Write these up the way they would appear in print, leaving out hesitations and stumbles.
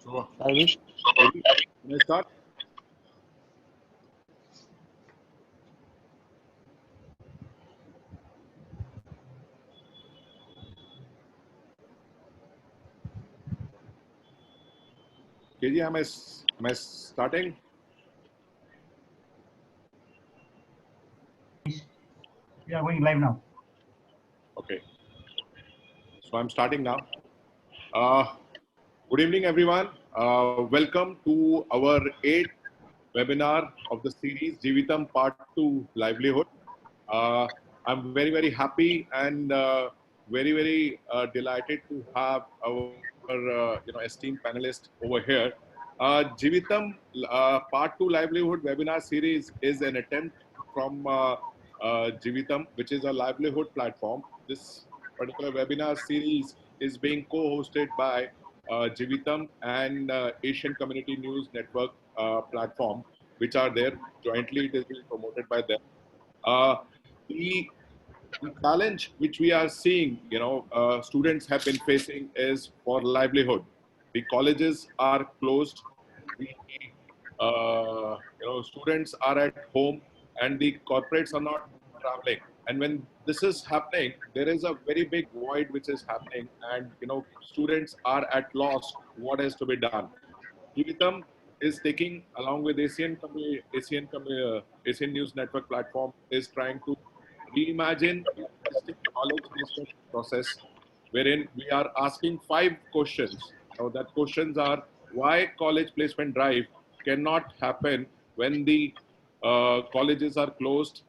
So, Arvind, ready? Can I start? KG, am I starting? We are going live now. Okay. So I'm starting now. Good evening, everyone. Welcome to our 8th webinar of the series Jeevitam Part 2 Livelihood. I'm very, very happy and delighted to have our esteemed panelist over here. Jeevitam Part 2 Livelihood webinar series is an attempt from Jeevitam, which is a livelihood platform. This particular webinar series is being co-hosted by Jeevitam and Asian Community News Network platform, which are there jointly. It is being promoted by them. The challenge which we are seeing, students have been facing is for livelihood. The colleges are closed. The students are at home, and the corporates are not traveling. And when this is happening, there is a very big void which is happening, and students are at loss. What is to be done? Jeevitam is taking, along with Asian News Network platform, is trying to reimagine a holistic knowledge placement process, wherein we are asking 5 questions. Now, that questions are: why college placement drive cannot happen when the colleges are closed,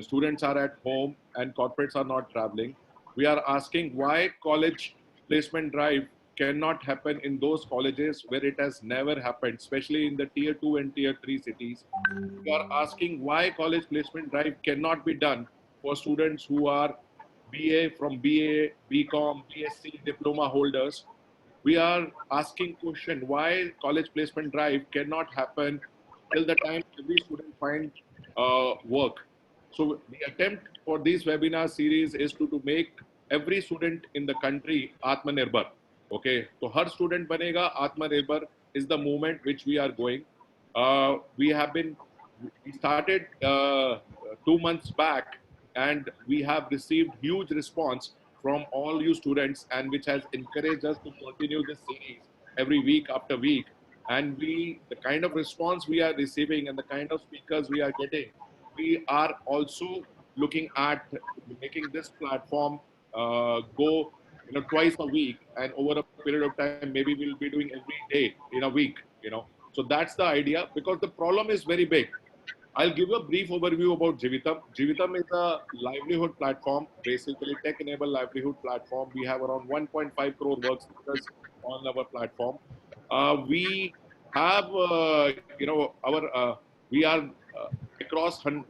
students are at home, and corporates are not traveling. We are asking why college placement drive cannot happen in those colleges where it has never happened, especially in the tier 2 and tier 3 cities. We are asking why college placement drive cannot be done for students who are BA, BCom, BSc diploma holders. We are asking question why college placement drive cannot happen till the time every student find work. So the attempt for this webinar series is to make every student in the country Atmanirbhar. Okay, so her student banega Atmanirbhar is the movement which we are going. We started 2 months back, and we have received huge response from all you students, and which has encouraged us to continue this series every week after week. And the kind of response we are receiving and the kind of speakers we are getting, we are also looking at making this platform go twice a week, and over a period of time maybe we'll be doing every day in a week. So that's the idea, because the problem is very big. I'll give you a brief overview about Jeevitam. Jeevitam is a livelihood platform, basically tech-enabled livelihood platform. We have around 1.5 crore work seekers on our platform. We have, we are across over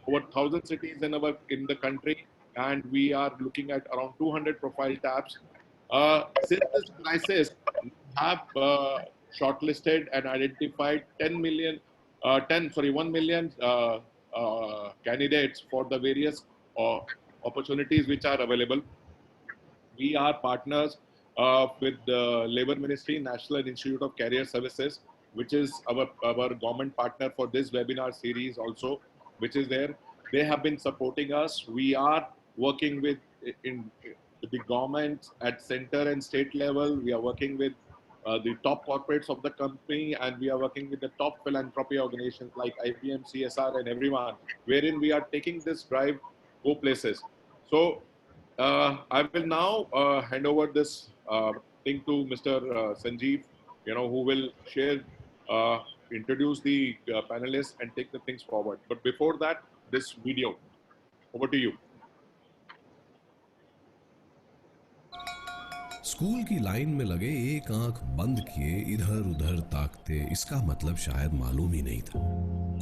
1,000 cities in the country, and we are looking at around 200 profile tabs. Since this crisis, we have shortlisted and identified 1 million candidates for the various opportunities which are available. We are partners with the Labour Ministry, National Institute of Career Services, which is our government partner for this webinar series also, which is there. They have been supporting us. We are working with the government at center and state level. We are working with the top corporates of the company, and we are working with the top philanthropy organizations like IBM, CSR, and everyone, wherein we are taking this drive, go places. So I will now hand over this thing to Mr. Sanjeev, who will share, introduce the panelists and take the things forward. But before that, this video. Over to you. School की line में लगे एक आंख बंद किए इधर उधर ताकते, इसका मतलब शायद मालूम ही नहीं था।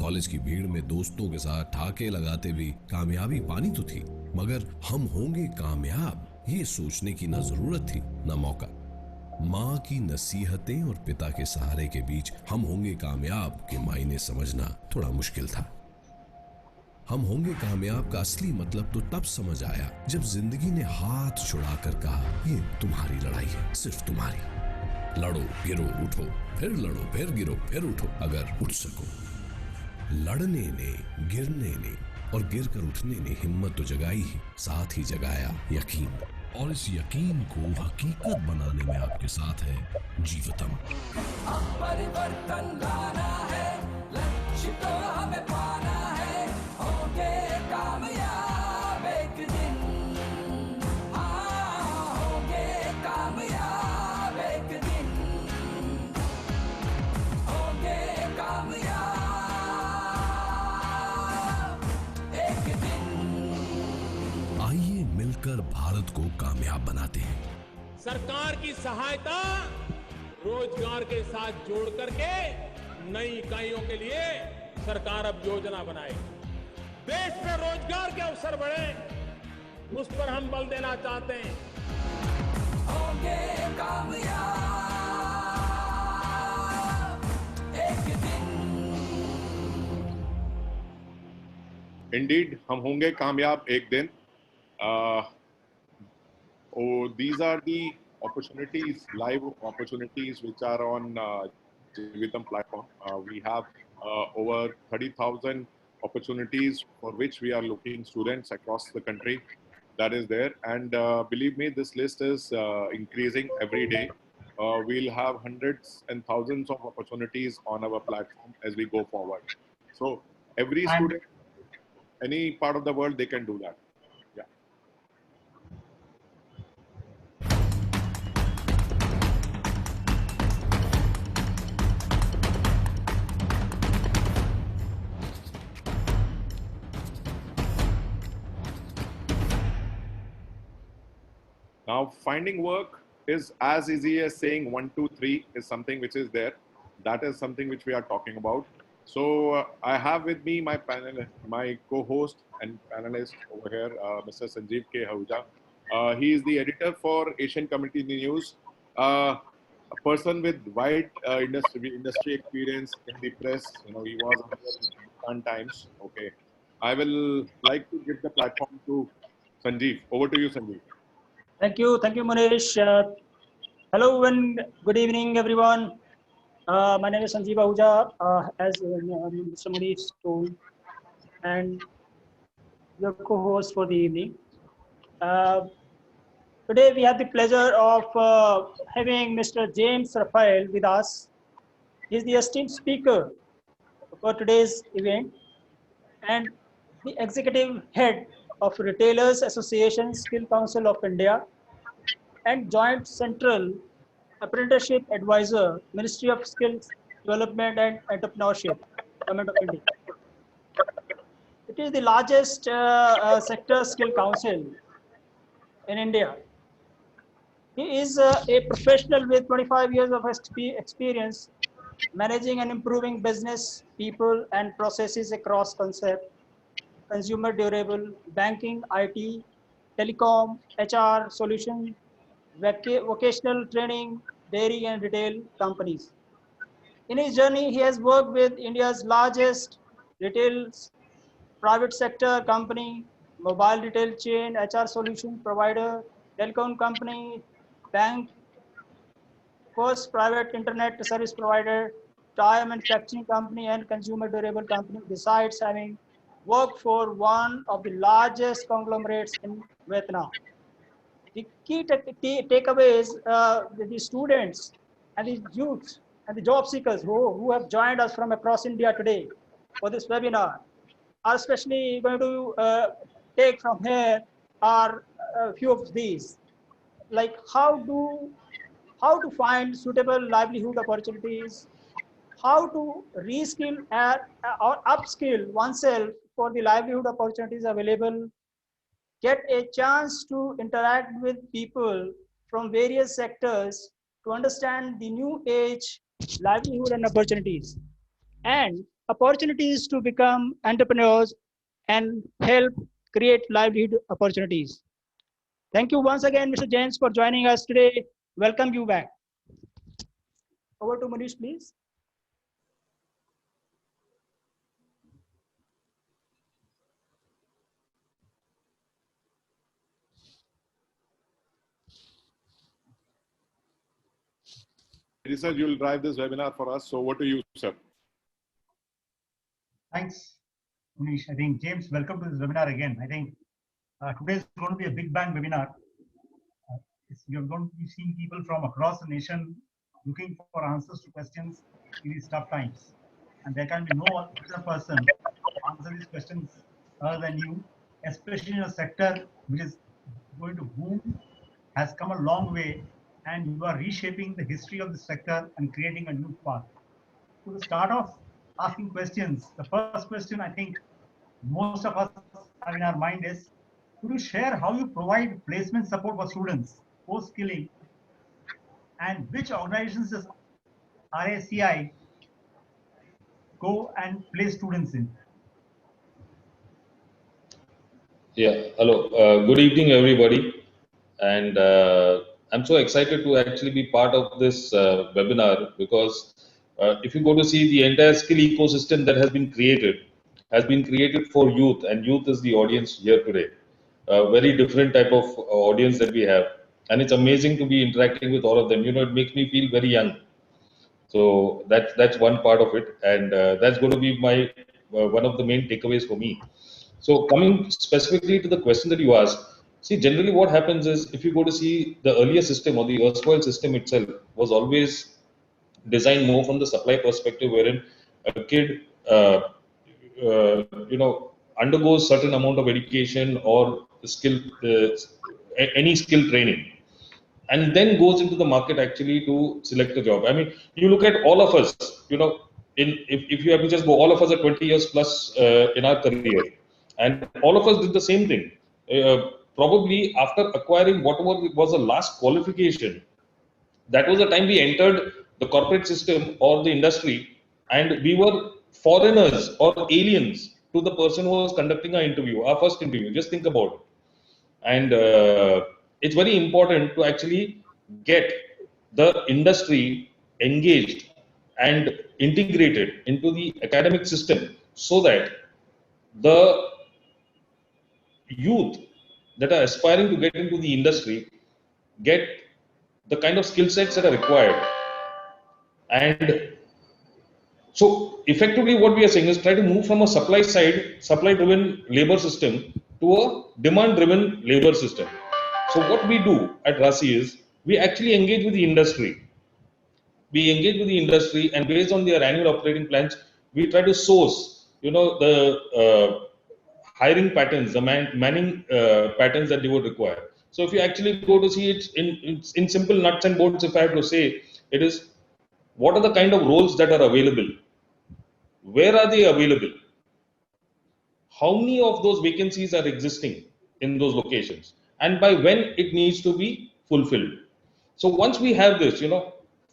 कॉलेज की भीड़ में दोस्तों के साथ ठाके लगाते भी कामयाबी पानी तो थी, मगर हम होंगे कामयाब ये सोचने की न जरूरत थी न मौका। माँ की नसीहतें और पिता के सहारे के बीच हम होंगे कामयाब के मायने समझना थोड़ा मुश्किल था। हम होंगे कामयाब का असली मतलब तो तब समझ आया जब जिंदगी ने हाथ छुड़ाकर कहा, ये तुम्हारी लड़ाई है, सिर्फ तुम्हारी। लड़ो, गिरो, उठो, फिर लड़ो, फिर गिरो, फिर उठो, अगर उठ सको। लड़ने ने, गिरने ने और गिर कर उठने ने हिम्मत तो जगाई ही, साथ ही जगाया यकीन। और इस यकीन को हकीकत बनाने में आपके साथ है जीवतम। परिवर्तन लाना है, लक्ष्य तो हमें पाना है, होंगे कामयाब एक दिन, हाँ होंगे कामयाब एक दिन, होंगे कामयाब एक दिन। आइए मिलकर भारत को कामयाब बनाते हैं। सरकार की सहायता रोजगार के साथ जोड़ करके नई इकाइयों के लिए सरकार अब योजना बनाएगी। देश में रोजगार के अवसर बढ़े, उस पर हम बल देना चाहते हैं। होंगे कामयाब एक दिन। Indeed, हम होंगे कामयाब एक दिन. These are the opportunities, live opportunities, which are on Jivitam platform. We have over 30,000 opportunities for which we are looking students across the country. That is there, and believe me, this list is increasing every day. We'll have hundreds and thousands of opportunities on our platform as we go forward. So every And- student, any part of the world, they can do that. Yeah. Now, finding work is as easy as saying 1, 2, 3 is something which is there. That is something which we are talking about. So, I have with me my panel, my co-host and panelist over here, Mr. Sanjeev K. Ahuja. He is the editor for Asian Community News, a person with wide industry experience in the press. You know, he was on the Hindustan Times. Okay, I will like to give the platform to Sanjeev. Over to you, Sanjeev. Thank you, Manish. Hello and good evening, everyone. My name is Sanjeev Ahuja, as Mr. Manish told, and your co-host for the evening. Uh, Today we have the pleasure of having Mr. James Raphael with us. He is the esteemed speaker for today's event and the executive head of Retailers Association Skill Council of India and Joint Central Apprenticeship Advisor, Ministry of Skills Development and Entrepreneurship, Government of India. It is the largest sector skill council in India. He is a professional with 25 years of experience managing and improving business, people, and processes across concept, consumer durable, banking, IT, telecom, HR, solution, vocational training, dairy and retail companies. In his journey, he has worked with India's largest retail private sector company, mobile retail chain, HR solution provider, telecom company, bank, first private internet service provider, tire manufacturing company, and consumer durable company, besides having worked for one of the largest conglomerates in Vietnam. The key takeaways, the students and the youths and the job seekers who have joined us from across India today for this webinar are especially going to take from here are a few of these, like how to find suitable livelihood opportunities, how to reskill or upskill oneself for the livelihood opportunities available, get a chance to interact with people from various sectors to understand the new age livelihood and opportunities, and opportunities to become entrepreneurs and help create livelihood opportunities. Thank you once again, Mr. James, for joining us today. Welcome you back. Over to Manish, please. Sir, you'll drive this webinar for us. So over to you, sir. Thanks, Manish. I think, James, welcome to this webinar again. I think today is going to be a big bang webinar. You're going to be seeing people from across the nation looking for answers to questions in these tough times. And there can be no other person to answer these questions other than you, especially in a sector which is going to boom, has come a long way, and you are reshaping the history of the sector and creating a new path. So to start off asking questions, the first question I think most of us have in our mind is, could you share how you provide placement support for students, post-skilling, and which organizations does RACI go and place students in? Yeah, hello. Good evening, everybody. And I'm so excited to actually be part of this webinar because if you go to see the entire skill ecosystem that has been created for youth, and youth is the audience here today. A very different type of audience that we have. And it's amazing to be interacting with all of them. You know, it makes me feel very young. So that's one part of it. And that's going to be my one of the main takeaways for me. So coming specifically to the question that you asked, see, generally what happens is if you go to see the earlier system or the erstwhile system itself was always designed more from the supply perspective, wherein a kid, undergoes certain amount of education or skill, any skill training, and then goes into the market actually to select a job. I mean, you look at all of us, if you have to just go, all of us are 20 years plus in our career. And all of us did the same thing. Probably after acquiring whatever was the last qualification, that was the time we entered the corporate system or the industry, and we were foreigners or aliens to the person who was conducting our interview, our first interview. Just think about it. And it's very important to actually get the industry engaged and integrated into the academic system so that the youth that are aspiring to get into the industry get the kind of skill sets that are required. And so effectively what we are saying is try to move from a supply driven labor system to a demand driven labor system. So what we do at RACI is we actually engage with the industry. And based on their annual operating plans, we try to source, the hiring patterns, the manning patterns that they would require. So if you actually go to see it in simple nuts and bolts, if I have to say, it is what are the kind of roles that are available? Where are they available? How many of those vacancies are existing in those locations? And by when it needs to be fulfilled. So once we have this,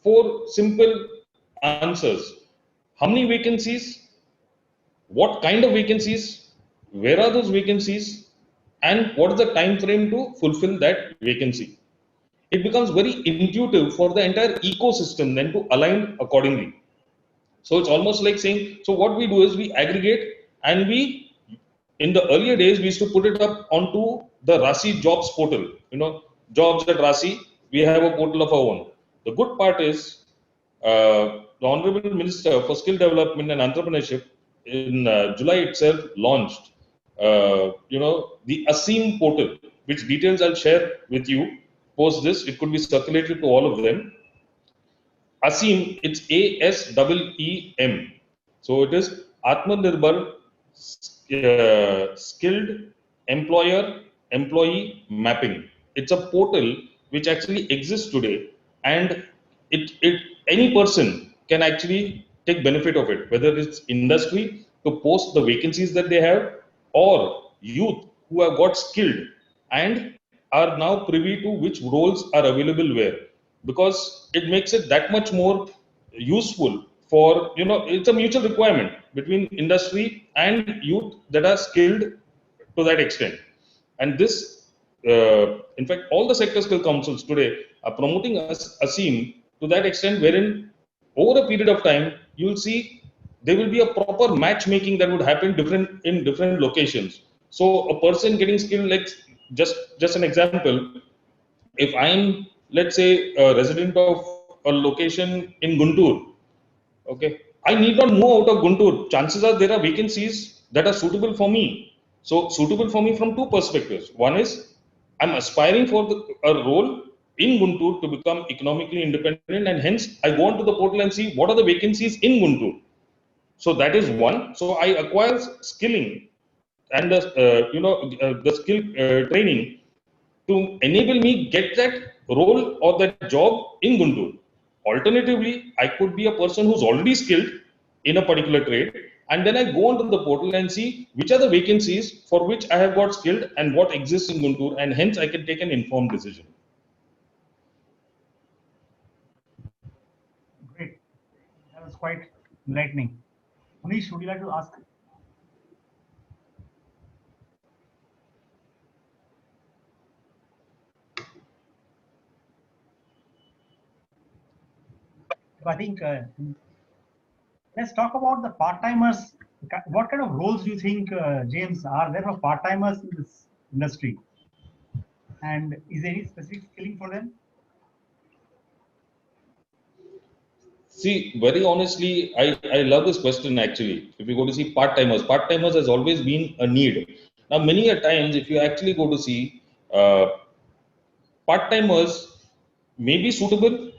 4 simple answers. How many vacancies? What kind of vacancies? Where are those vacancies? And what is the time frame to fulfill that vacancy? It becomes very intuitive for the entire ecosystem then to align accordingly. So it's almost like saying, so what we do is we aggregate, and in the earlier days, we used to put it up onto the RACI jobs portal, jobs at RACI, we have a portal of our own. The good part is the Honorable Minister for Skill Development and Entrepreneurship in July itself launched, the ASEEM portal, which details I'll share with you. Post this, it could be circulated to all of them. ASEEM, it's ASEEM. So it is Atmanirbhar Skilled Employee Mapping. It's a portal which actually exists today, and any person can actually take benefit of it, whether it's industry to post the vacancies that they have, or youth who have got skilled and are now privy to which roles are available where, because it makes it that much more useful for, it's a mutual requirement between industry and youth that are skilled to that extent. And this, in fact, all the sector skill councils today are promoting ASEEM to that extent, wherein over a period of time, you'll see there will be a proper matchmaking that would happen in different locations. So a person getting skilled, like just an example, if I'm, let's say, a resident of a location in Guntur, okay, I need not move out of Guntur. Chances are there are vacancies that are suitable for me. So suitable for me from two perspectives. One is I'm aspiring for a role in Guntur to become economically independent, and hence I go onto the portal and see what are the vacancies in Guntur. So that is one. So I acquire skilling and the skill training to enable me get that role or that job in Guntur. Alternatively, I could be a person who's already skilled in a particular trade, and then I go onto the portal and see which are the vacancies for which I have got skilled and what exists in Guntur, and hence I can take an informed decision. Great. That was quite enlightening. Manish, would you like to ask? I think let's talk about the part-timers. What kind of roles do you think, James, are there for part-timers in this industry? And is there any specific skilling for them? See, very honestly, I love this question actually. If you go to see part-timers has always been a need. Now, many a times, if you actually go to see part-timers may be suitable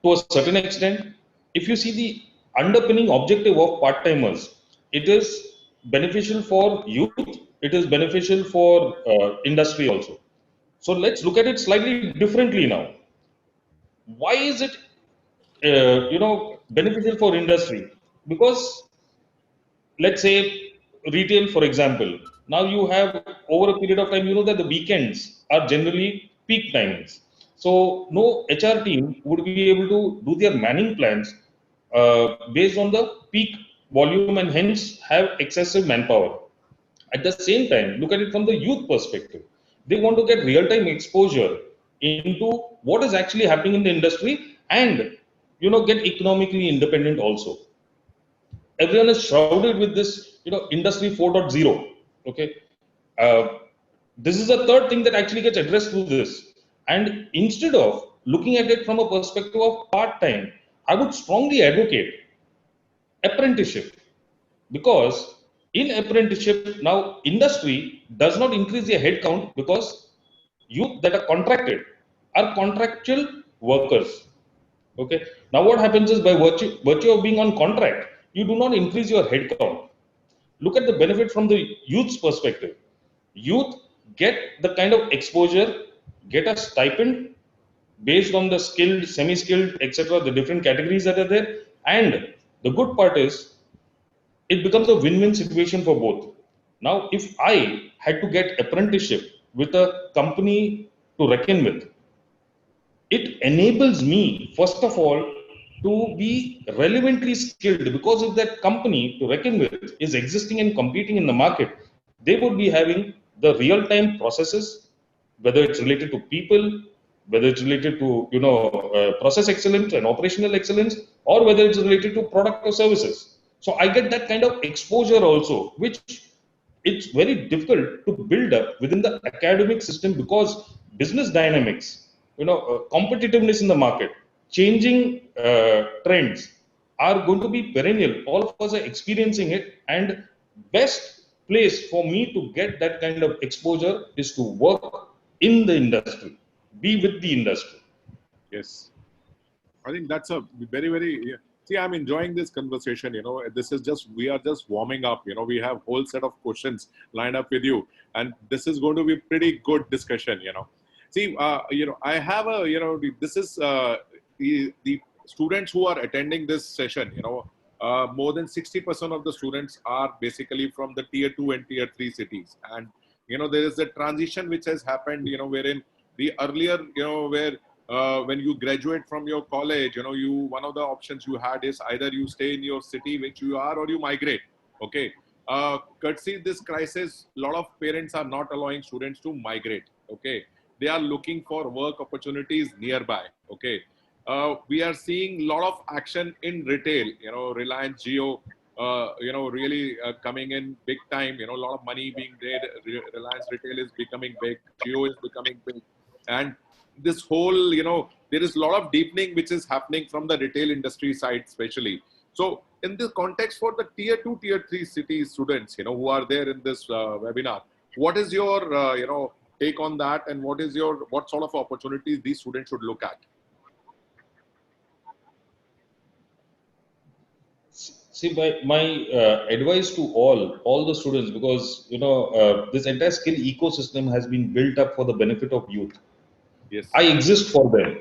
to a certain extent. If you see the underpinning objective of part-timers, it is beneficial for youth, it is beneficial for industry also. So let's look at it slightly differently now. Why is it beneficial for industry? Because let's say retail, for example, now you have over a period of time, you know that the weekends are generally peak timings. So no HR team would be able to do their manning plans based on the peak volume and hence have excessive manpower. At the same time, look at it from the youth perspective. They want to get real time exposure into what is actually happening in the industry and get economically independent also. Everyone is shrouded with this industry 4.0. Okay, uh, this is the third thing that actually gets addressed through this. And instead of looking at it from a perspective of part time, I would strongly advocate apprenticeship, because in apprenticeship now industry does not increase their headcount because youth that are contracted are contractual workers. Okay. Now what happens is by virtue of being on contract, you do not increase your headcount. Look at the benefit from the youth's perspective. Youth get the kind of exposure, get a stipend based on the skilled, semi-skilled, etc., the different categories that are there. And the good part is it becomes a win-win situation for both. Now, if I had to get apprenticeship with a company to reckon with, it enables me, first of all, to be relevantly skilled, because if that company to reckon with is existing and competing in the market, they would be having the real-time processes, whether it's related to people, whether it's related to process excellence and operational excellence, or whether it's related to product or services. So I get that kind of exposure also, which it's very difficult to build up within the academic system, because business dynamics, competitiveness in the market, changing trends are going to be perennial. All of us are experiencing it, and best place for me to get that kind of exposure is to work in the industry, be with the industry. Yes. I think that's a very, very, yeah. See, I'm enjoying this conversation. This is just, we are just warming up. We have whole set of questions lined up with you, and this is going to be pretty good discussion. See, I have this is the students who are attending this session. More than 60% of the students are basically from the tier 2 and tier 3 cities, and there is a transition which has happened. Wherein the earlier, where when you graduate from your college, one of the options you had is either you stay in your city which you are, or you migrate. Okay. Courtesy this crisis, a lot of parents are not allowing students to migrate. Okay. They are looking for work opportunities nearby. Okay. We are seeing a lot of action in retail. Reliance Jio, really coming in big time. A lot of money being made. Reliance Retail is becoming big. Jio is becoming big, and this whole, there is a lot of deepening which is happening from the retail industry side, especially. So in this context, for the tier 2, tier 3 city students, who are there in this webinar, what is your, take on that, and what sort of opportunities these students should look at? See, my advice to all the students, because this entire skill ecosystem has been built up for the benefit of youth. Yes. I exist for them,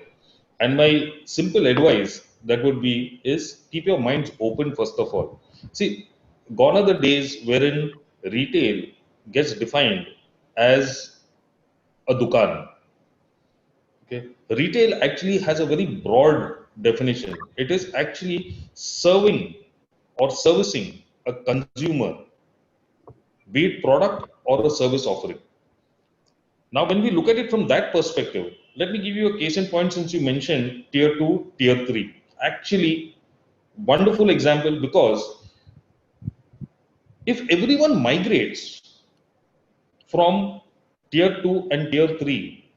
and my simple advice that would be is keep your minds open first of all. See, gone are the days wherein retail gets defined as a dukan. Okay, retail actually has a very broad definition. It is actually serving or servicing a consumer, be it product or a service offering. Now, when we look at it from that perspective, let me give you a case in point, since you mentioned tier 2, tier 3. Actually, wonderful example, because if everyone migrates from tier 2 and tier 3,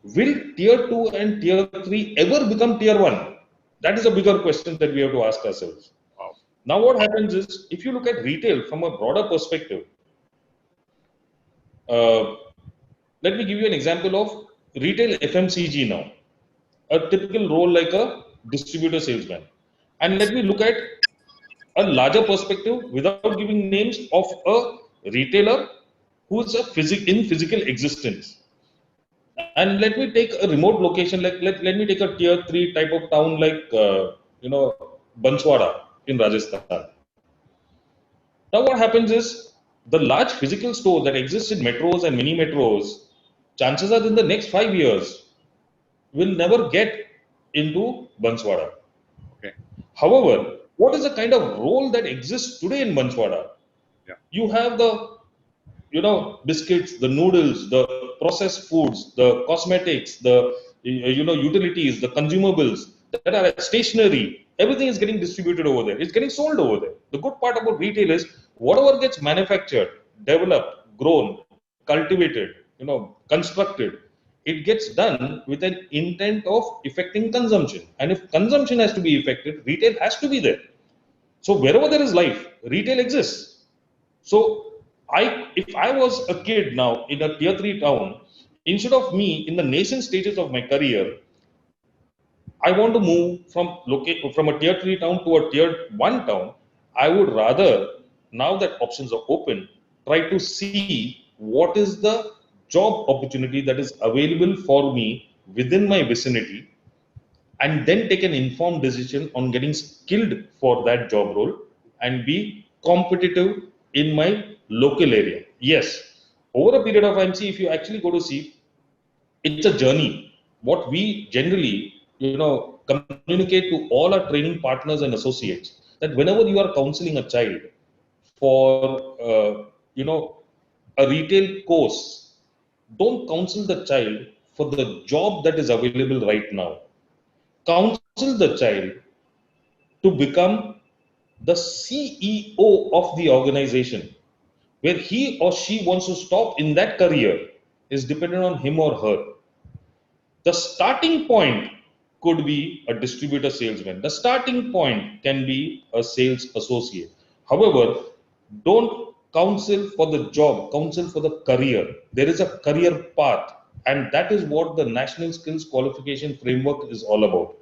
will tier 2 and tier 3 ever become tier 1? That is a bigger question that we have to ask ourselves. Wow. Now, what happens is, if you look at retail from a broader perspective, let me give you an example of retail FMCG now, a typical role like a distributor salesman. And let me look at a larger perspective without giving names of a retailer who is in physical existence. And let me take a remote location, like let me take a tier 3 type of town like, Banswara in Rajasthan. Now what happens is, the large physical store that exists in metros and mini metros, chances are in the next 5 years will never get into Banswara. Okay. However, what is the kind of role that exists today in Banswara? Yeah. You have the, biscuits, the noodles, the processed foods, the cosmetics, the, utilities, the consumables that are stationery. Everything is getting distributed over there. It's getting sold over there. The good part about retail is whatever gets manufactured, developed, grown, cultivated, constructed, it gets done with an intent of effecting consumption. And if consumption has to be effected, retail has to be there. So wherever there is life, retail exists. So if I was a kid now in a tier 3 town, instead of me in the nascent stages of my career, I want to move from a tier 3 town to a tier 1 town, I would rather, now that options are open, try to see what is the job opportunity that is available for me within my vicinity, and then take an informed decision on getting skilled for that job role and be competitive in my local area. Yes, over a period of time, see, if you actually go to see, it's a journey. What we generally, communicate to all our training partners and associates, that whenever you are counseling a child for, a retail course, don't counsel the child for the job that is available right now. Counsel the child to become the CEO of the organization. Where he or she wants to stop in that career is dependent on him or her. The starting point could be a distributor salesman. The starting point can be a sales associate. However, don't counsel for the job, counsel for the career. There is a career path, and that is what the National Skills Qualification Framework is all about.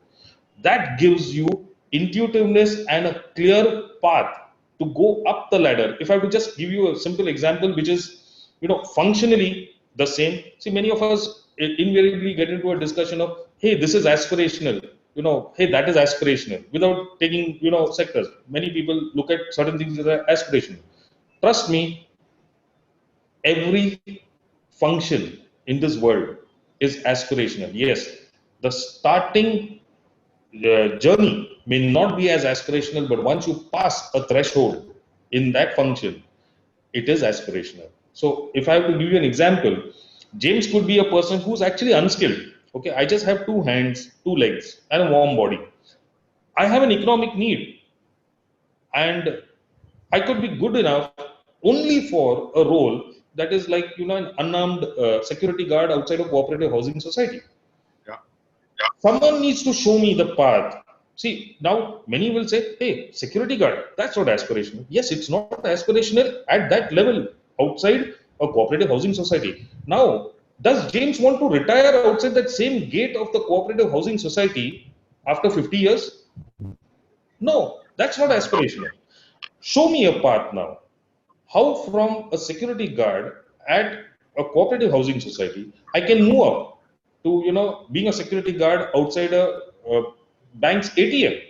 That gives you intuitiveness and a clear path to go up the ladder. If I were to just give you a simple example, which is, functionally the same. See, many of us invariably get into a discussion of, hey, this is aspirational, hey, that is aspirational, without taking, sectors. Many people look at certain things that are aspirational. Trust me, every function in this world is aspirational. Yes, the starting journey may not be as aspirational, but once you pass a threshold in that function, it is aspirational. So if I have to give you an example, James could be a person who's actually unskilled. Okay, I just have 2 hands, 2 legs, and a warm body. I have an economic need, and I could be good enough only for a role that is like, an unarmed security guard outside of cooperative housing society. Yeah. Someone needs to show me the path. See, now many will say, hey, security guard, that's not aspirational. Yes, it's not aspirational at that level outside a cooperative housing society. Now, does James want to retire outside that same gate of the cooperative housing society after 50 years? No, that's not aspirational. Show me a path now. How from a security guard at a cooperative housing society, I can move up to, being a security guard outside a bank's ATM,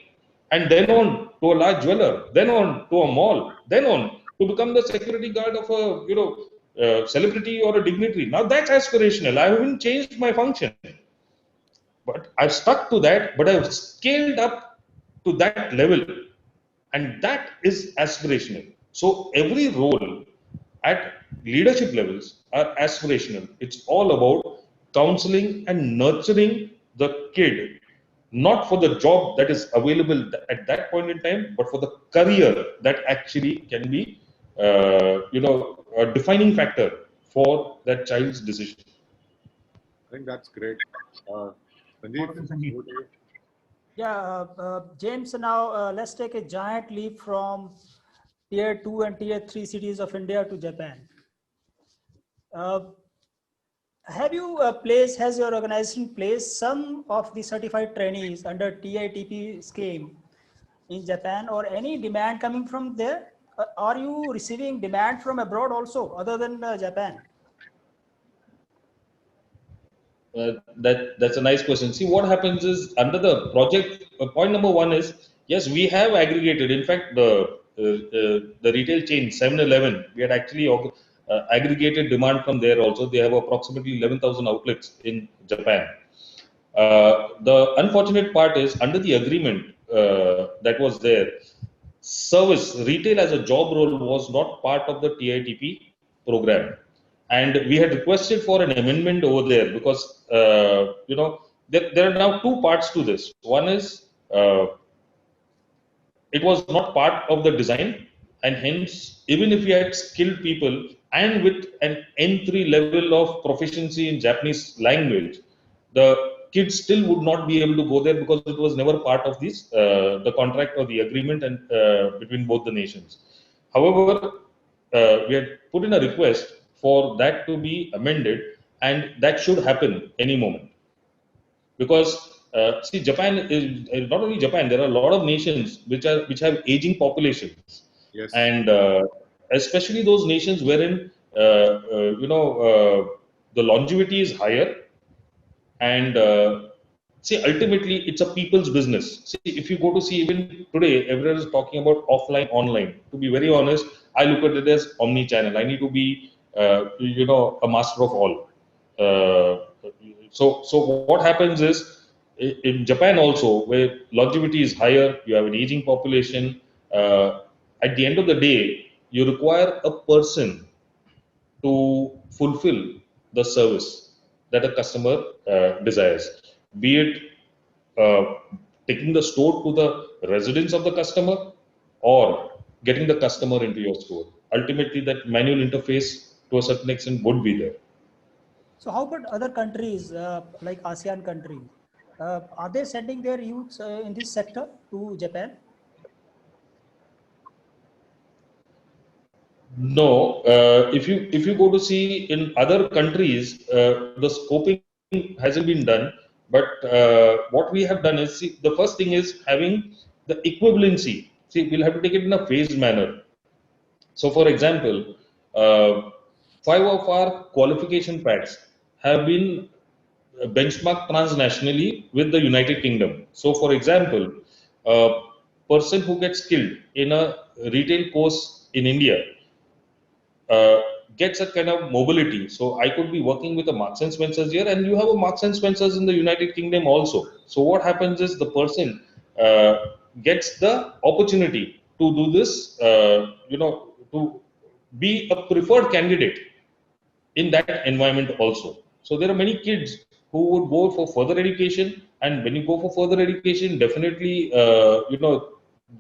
and then on to a large jeweler, then on to a mall, then on to become the security guard of a, celebrity or a dignitary. Now that's aspirational. I haven't changed my function, but I've stuck to that, but I've scaled up to that level, and that is aspirational. So every role at leadership levels are aspirational. It's all about counseling and nurturing the kid, not for the job that is available at that point in time, but for the career that actually can be, a defining factor for that child's decision. I think that's great. Sanjeev, Wonderful, Sanjeev. over to you. Yeah, James, now let's take a giant leap from tier 2 and tier 3 cities of India to Japan. Has your organization placed some of the certified trainees under TITP scheme in Japan, or any demand coming from there? Are you receiving demand from abroad also, other than Japan? That's a nice question. See, what happens is under the project, point number one is, yes, we have aggregated. In fact, the retail chain 7-Eleven, we had actually aggregated demand from there also. They have approximately 11,000 outlets in Japan. The unfortunate part is under the agreement that was there, service retail as a job role was not part of the TITP program. And we had requested for an amendment over there because, there are now two parts to this. One is it was not part of the design, and hence, even if we had skilled people and with an N3 level of proficiency in Japanese language, the kids still would not be able to go there because it was never part of this, the contract or the agreement and between both the nations. However, we had put in a request for that to be amended, and that should happen any moment. Because see, Japan is not only Japan. There are a lot of nations which have aging populations, Yes. and especially those nations wherein the longevity is higher, and see, ultimately it's a people's business. See, if you go to see even today, everyone is talking about offline, online. To be very honest, I look at it as omni-channel. I need to be a master of all. So what happens is, in Japan also, where longevity is higher, you have an aging population. At the end of the day, you require a person to fulfill the service that a customer desires, be it taking the store to the residence of the customer or getting the customer into your store. Ultimately, that manual interface to a certain extent would be there. So how about other countries like ASEAN countries? Are they sending their youths in this sector to Japan? No, if you go to see in other countries, the scoping hasn't been done. But what we have done is, see, the first thing is having the equivalency. See, we'll have to take it in a phased manner. So, for example, 5 of our qualification packs have been benchmarked transnationally with the United Kingdom. So, for example, a person who gets skilled in a retail course in India gets a kind of mobility. So I could be working with a Marks and Spencers here, and you have a Marks and Spencers in the United Kingdom also. So what happens is the person gets the opportunity to do this, to be a preferred candidate in that environment also. So there are many kids who would go for further education, and when you go for further education, definitely,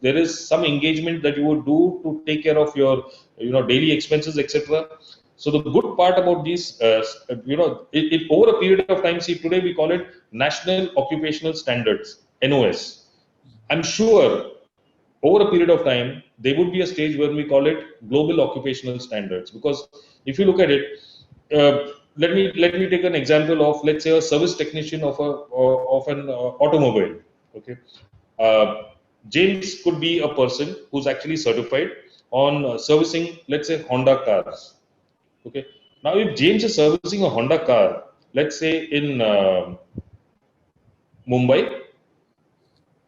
there is some engagement that you would do to take care of your daily expenses, etc. So the good part about these, over a period of time, see today we call it National Occupational Standards, NOS. I'm sure over a period of time, there would be a stage where we call it Global Occupational Standards. Because if you look at it, let me take an example of, let's say, a service technician of an automobile. Okay, uh, James could be a person who's actually certified on servicing, let's say, Honda cars. Okay, now if James is servicing a Honda car, let's say in Mumbai,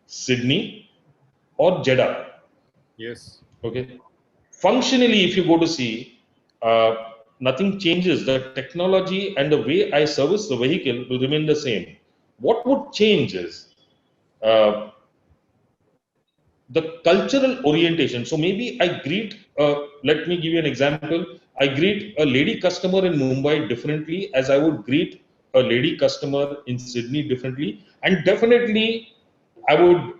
Sydney, or Jeddah. Yes. Okay, functionally, if you go to see, nothing changes. The technology and the way I service the vehicle will remain the same. What would change is uh, the cultural orientation. So maybe I greet, let me give you an example. I greet a lady customer in Mumbai differently as I would greet a lady customer in Sydney differently. And definitely I would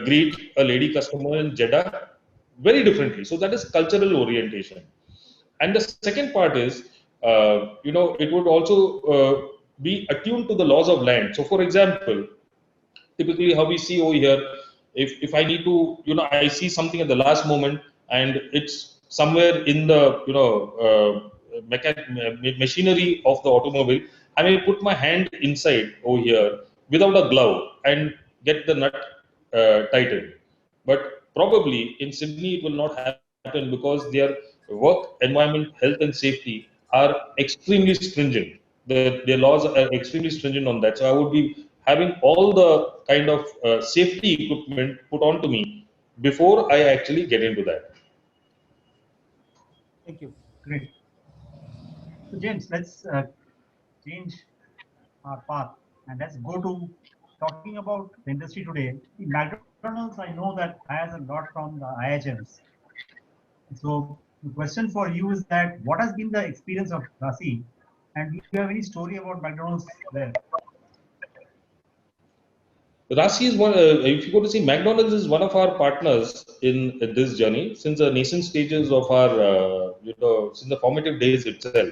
greet a lady customer in Jeddah very differently. So that is cultural orientation. And the second part is, it would also be attuned to the laws of land. So for example, typically how we see over here, if I need to, I see something at the last moment and it's somewhere in the, machinery of the automobile, I may put my hand inside over here without a glove and get the nut tightened. But probably in Sydney it will not happen because their work environment, health and safety are extremely stringent. Their laws are extremely stringent on that. So I would be having all the kind of safety equipment put onto me before I actually get into that. Thank you. Great. So James, let's change our path and let's go to talking about the industry today. In McDonald's, I know that hires a lot from the IHMs. So the question for you is that what has been the experience of Rasi, and do you have any story about McDonald's there? Rasi is one. If you go to see, McDonald's is one of our partners in this journey since the nascent stages of our, since the formative days itself,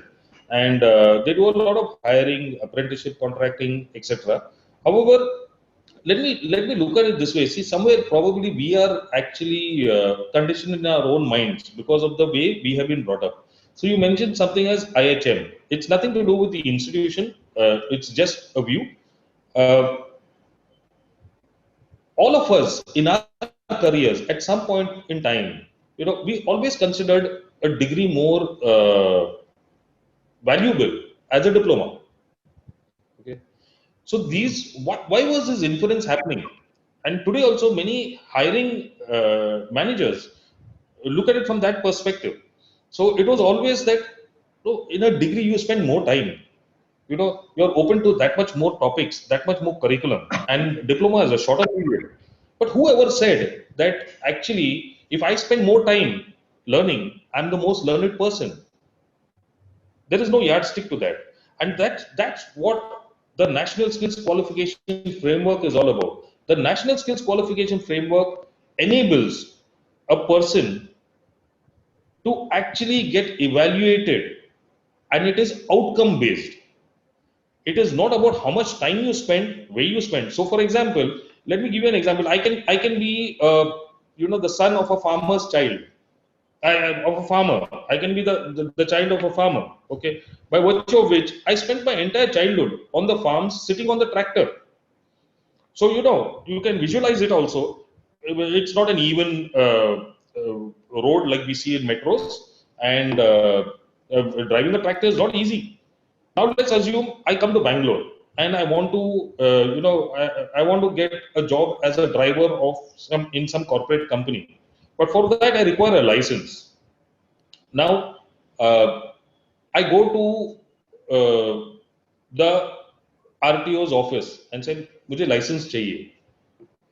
and they do a lot of hiring, apprenticeship, contracting, etc. However, let me look at it this way. See, somewhere probably we are actually conditioned in our own minds because of the way we have been brought up. So you mentioned something as IHM. It's nothing to do with the institution. It's just a view. All of us in our careers at some point in time, we always considered a degree more valuable as a diploma. Okay, so why was this inference happening? And today also many hiring managers look at it from that perspective. So it was always that, in a degree you spend more time, you're open to that much more topics, that much more curriculum, and diploma is a shorter period. But whoever said that actually if I spend more time learning, I'm the most learned person? There is no yardstick to that. And that's what the National Skills Qualification Framework is all about. The National Skills Qualification Framework enables a person to actually get evaluated, and it is outcome based. It is not about how much time you spend, where you spend. So for example, let me give you an example. I can be the son of a farmer's child, of a farmer. I can be the child of a farmer. Okay, by virtue of which I spent my entire childhood on the farms, sitting on the tractor. So you can visualize it also. It's not an even road like we see in metros, and driving the tractor is not easy. Now let's assume I come to Bangalore and I want to, I want to get a job as a driver of in some corporate company. But for that I require a license. Now I go to the RTO's office and say, "Mujhe license chahiye."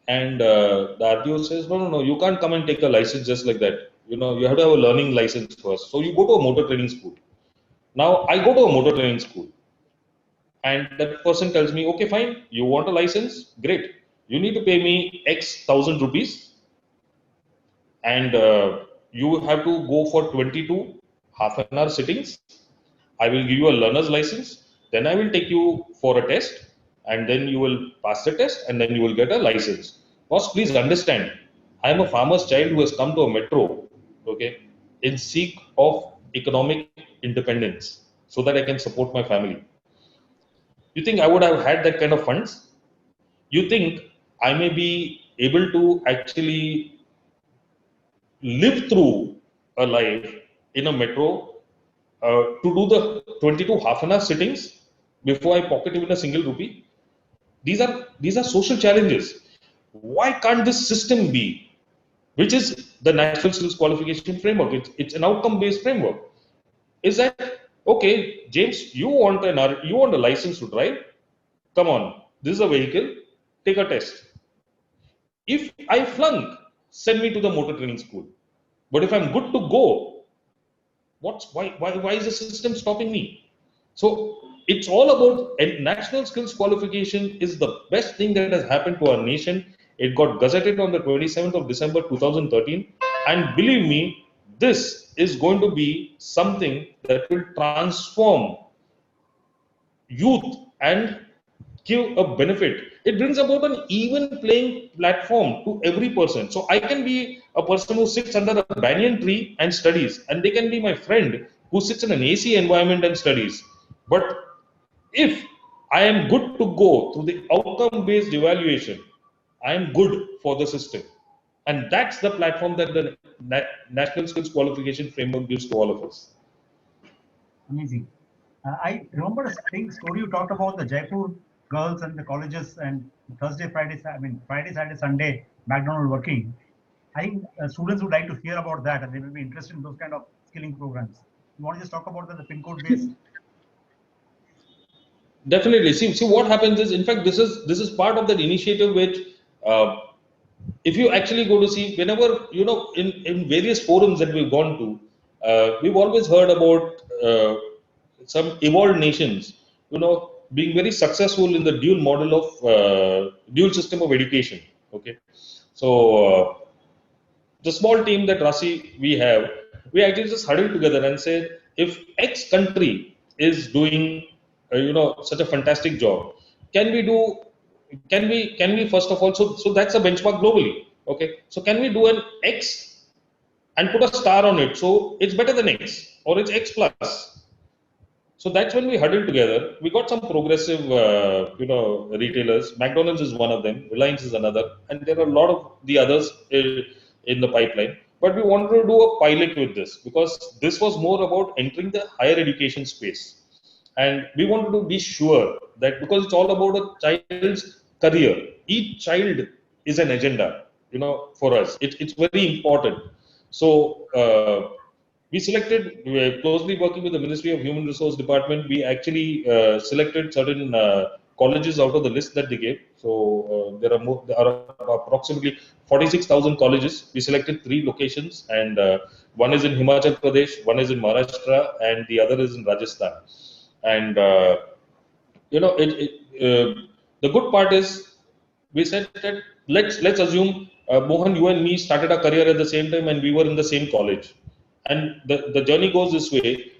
And the RTO says, no, you can't come and take a license just like that. You have to have a learning license first. So you go to a motor training school. Now I go to a motor training school, and that person tells me, okay, fine, you want a license? Great. You need to pay me X thousand rupees, and you have to go for 22 half-an-hour sittings. I will give you a learner's license. Then I will take you for a test, and then you will pass the test, and then you will get a license. Boss, please understand, I am a farmer's child who has come to a metro, okay, in seek of economic independence so that I can support my family. You think I would have had that kind of funds? You think I may be able to actually live through a life in a metro to do the 22 half-an-hour sittings before I pocket even a single rupee? These are social challenges. Why can't this system be, which is the National Skills Qualification Framework? It's an outcome-based framework. Is that okay, James? You want a license to drive? Come on, this is a vehicle. Take a test. If I flunk, send me to the motor training school. But if I'm good to go, why is the system stopping me? So it's all about, and national skills qualification is the best thing that has happened to our nation. It got gazetted on the 27th of December 2013, and believe me, this is going to be something that will transform youth and give a benefit. It brings about an even playing platform to every person. So I can be a person who sits under a banyan tree and studies, and they can be my friend who sits in an AC environment and studies. But if I am good to go through the outcome-based evaluation, I am good for the system. And that's the platform that the National Skills Qualification Framework gives to all of us. Amazing. I remember a story you talked about the Jaipur girls and the colleges and Thursday, Friday, Saturday, Sunday, McDonald working. I think students would like to hear about that, and they will be interested in those kind of skilling programs. You want to just talk about the pin code based? Definitely. See what happens is, in fact, this is part of that initiative which, if you actually go to see, whenever, in various forums that we've gone to, we've always heard about some evolved nations, being very successful in the dual model of dual system of education. Okay, so the small team that Rasi we have, we actually just huddled together and said, if X country is doing such a fantastic job, can we first of all, so that's a benchmark globally. Okay, so can we do an X and put a star on it, so it's better than X or it's X plus? So that's when we huddled together. We got some progressive retailers. McDonald's is one of them, Reliance is another, and there are a lot of the others in the pipeline. But we wanted to do a pilot with this because this was more about entering the higher education space. And we wanted to be sure that, because it's all about a child's career, each child is an agenda, for us. It's very important. So we selected, closely working with the Ministry of Human Resource Department, we actually selected certain colleges out of the list that they gave. So there are approximately 46,000 colleges. We selected 3 locations, and one is in Himachal Pradesh, one is in Maharashtra, and the other is in Rajasthan. And the good part is, we said that let's assume Mohan, you and me started our career at the same time, and we were in the same college. And the journey goes this way.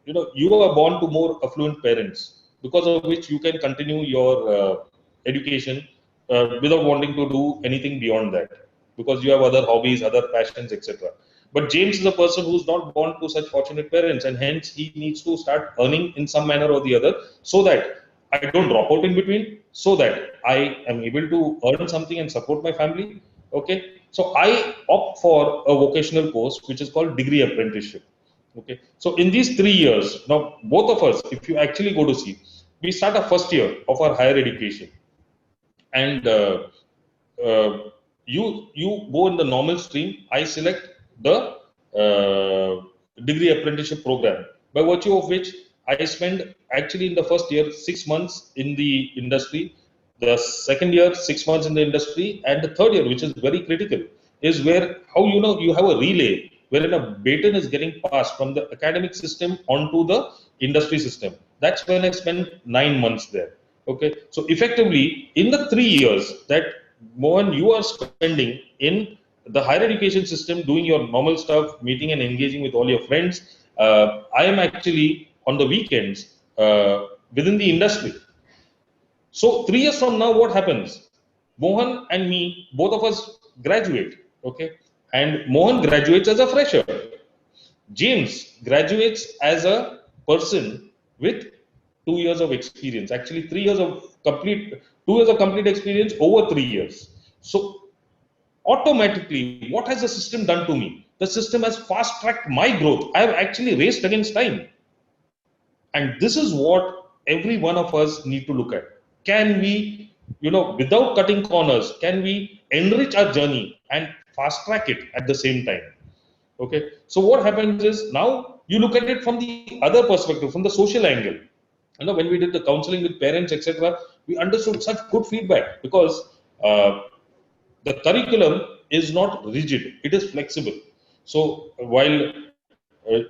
You are born to more affluent parents, because of which you can continue your education without wanting to do anything beyond that, because you have other hobbies, other passions, etc. But James is a person who's not born to such fortunate parents, and hence he needs to start earning in some manner or the other, so that I don't drop out in between, so that I am able to earn something and support my family. Okay, so I opt for a vocational course which is called degree apprenticeship. Okay, so in these 3 years, now both of us, if you actually go to see, we start our first year of our higher education, and you go in the normal stream. I select the degree apprenticeship program, by virtue of which I spend actually in the first year 6 months in the industry, the second year 6 months in the industry, and the third year, which is very critical, is where you have a relay wherein a baton is getting passed from the academic system onto the industry system. That's when I spent 9 months there. Okay, so effectively in the 3 years that Mohan you are spending in the higher education system, doing your normal stuff, meeting and engaging with all your friends. I am actually on the weekends within the industry. So 3 years from now, what happens? Mohan and me, both of us graduate, okay? And Mohan graduates as a fresher. James graduates as a person with 2 years of experience. Actually, 3 years of complete, 2 years of complete experience over 3 years. So automatically, what has the system done to me? The system has fast tracked my growth. I have actually raced against time. And this is what every one of us need to look at. Can we, without cutting corners, can we enrich our journey and fast track it at the same time? Okay. So what happens is, now you look at it from the other perspective, from the social angle. When we did the counseling with parents, etc., we understood such good feedback, because the curriculum is not rigid, it is flexible. So while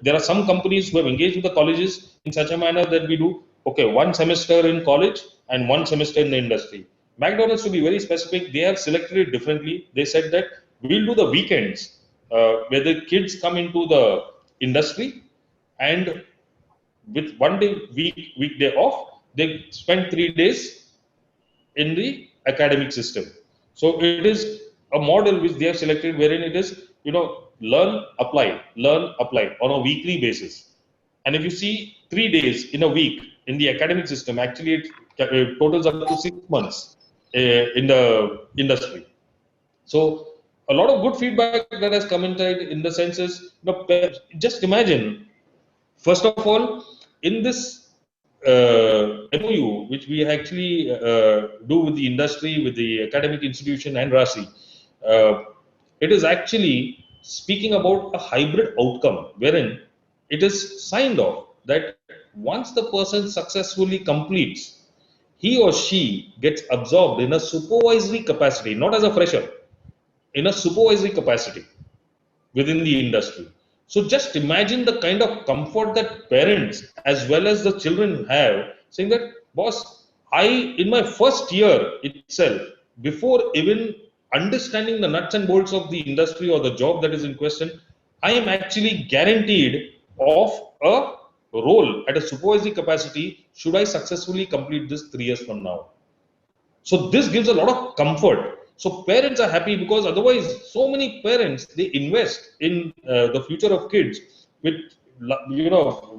there are some companies who have engaged with the colleges in such a manner that we do, okay, 1 semester in college and 1 semester in the industry. McDonald's, to be very specific, they have selected it differently. They said that we'll do the weekends where the kids come into the industry, and with 1 day weekday off, they spend 3 days in the academic system. So it is a model which they have selected, wherein it is, learn, apply on a weekly basis. And if you see 3 days in a week in the academic system, actually it totals up to 6 months in the industry. So a lot of good feedback that has come inside, in the sense is, just imagine, first of all, in this MOU, which we actually do with the industry, with the academic institution and RASI, it is actually speaking about a hybrid outcome, wherein it is signed off that once the person successfully completes, he or she gets absorbed in a supervisory capacity, not as a fresher, in a supervisory capacity within the industry. So just imagine the kind of comfort that parents as well as the children have, saying that, boss, in my first year itself, before even understanding the nuts and bolts of the industry or the job that is in question, I am actually guaranteed of a role at a supervisory capacity should I successfully complete this 3 years from now. So this gives a lot of comfort. So parents are happy, because otherwise, so many parents, they invest in the future of kids with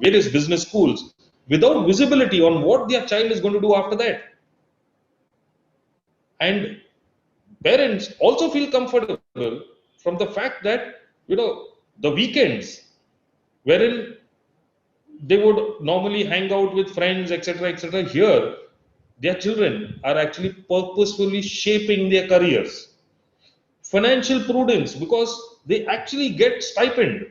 various business schools without visibility on what their child is going to do after that. And parents also feel comfortable from the fact that the weekends, wherein they would normally hang out with friends, etc., here their children are actually purposefully shaping their careers. Financial prudence, because they actually get stipend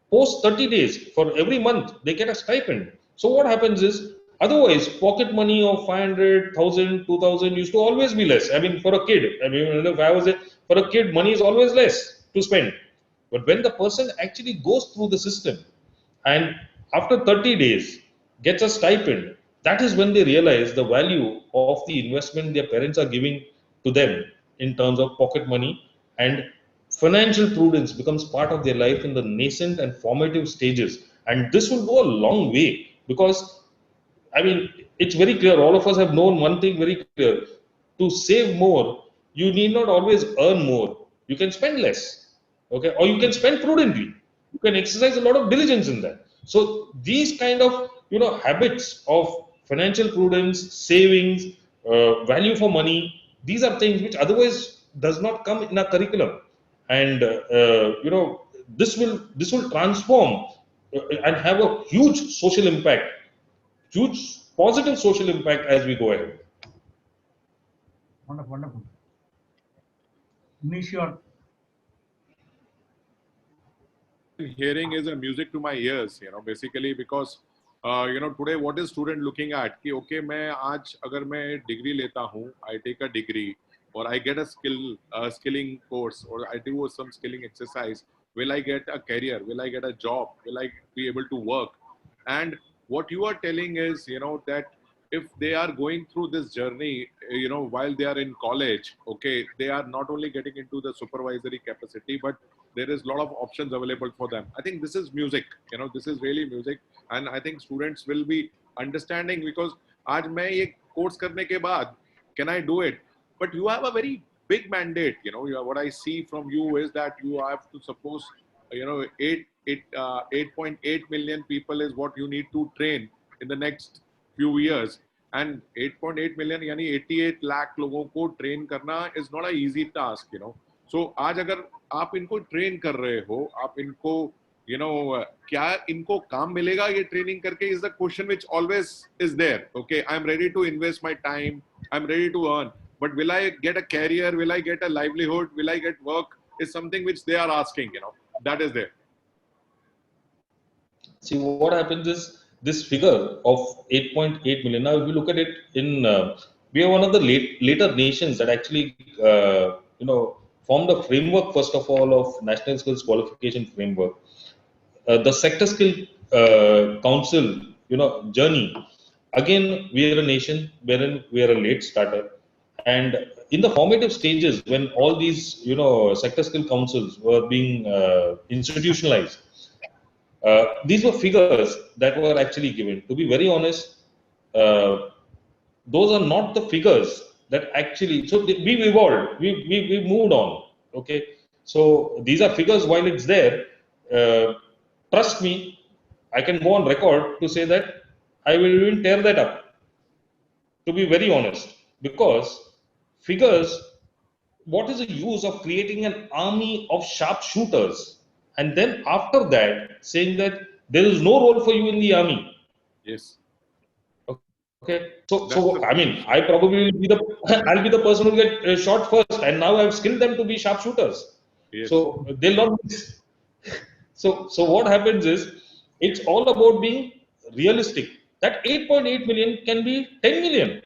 post 30 days. For every month they get a stipend. So what happens is, otherwise pocket money of 500, 1000, 2000 used to always be less. I mean, for a kid, if I was for a kid, money is always less to spend. But when the person actually goes through the system and after 30 days gets a stipend, that is when they realize the value of the investment their parents are giving to them in terms of pocket money, and financial prudence becomes part of their life in the nascent and formative stages. And this will go a long way, because it's very clear, all of us have known one thing very clear: to save more, you need not always earn more. You can spend less, okay, or you can spend prudently. You can exercise a lot of diligence in that. So these kind of habits of financial prudence, savings, value for money, these are things which otherwise does not come in a curriculum. And this will transform and have a huge social impact, huge positive social impact as we go ahead. Wonderful, wonderful. Manish, your hearing is a music to my ears, basically, because today what is student looking at कि okay, मैं आज अगर मैं degree लेता हूँ, I take a degree or I get a skilling course, or I do some skilling exercise, will I get a career, will I get a job, will I be able to work? And what you are telling is that if they are going through this journey, while they are in college, okay, they are not only getting into the supervisory capacity, but there is a lot of options available for them. I think this is music, this is really music. And I think students will be understanding, because आज मैं ये course करने के बाद, can I do it? But you have a very big mandate, what I see from you is that you have to suppose, 8.8 million people is what you need to train in the next few years. And 8.8 million यानी 88 लाख लोगों को train करना is not an easy task, So आज अगर आप इनको train कर रहे हो, आप इनको, क्या इनको काम मिलेगा ये training करके is the question which always is there. Okay, I'm ready to invest my time, I'm ready to earn, but will I get a career? Will I get a livelihood? Will I get work? Is something which they are asking, that is there. See, what happens is this figure of 8.8 million. Now, if you look at it we are one of the later nations that actually, formed a framework, first of all, of National Skills Qualification Framework. The Sector Skill Council, journey. Again, we are a nation wherein we are a late starter. And in the formative stages, when all these, sector skill councils were being institutionalized, these were figures that were actually given. To be very honest, those are not the figures that actually. So we evolved, we moved on. Okay, so these are figures. While it's there, trust me, I can go on record to say that I will even tear that up. To be very honest, because figures, what is the use of creating an army of sharpshooters and then after that saying that there is no role for you in the army? Yes. Okay. So I mean, I probably will be I'll be the person who will get shot first, and now I've skilled them to be sharpshooters. Yes. So they'll not miss. So what happens is, it's all about being realistic. That 8.8 million can be 10 million.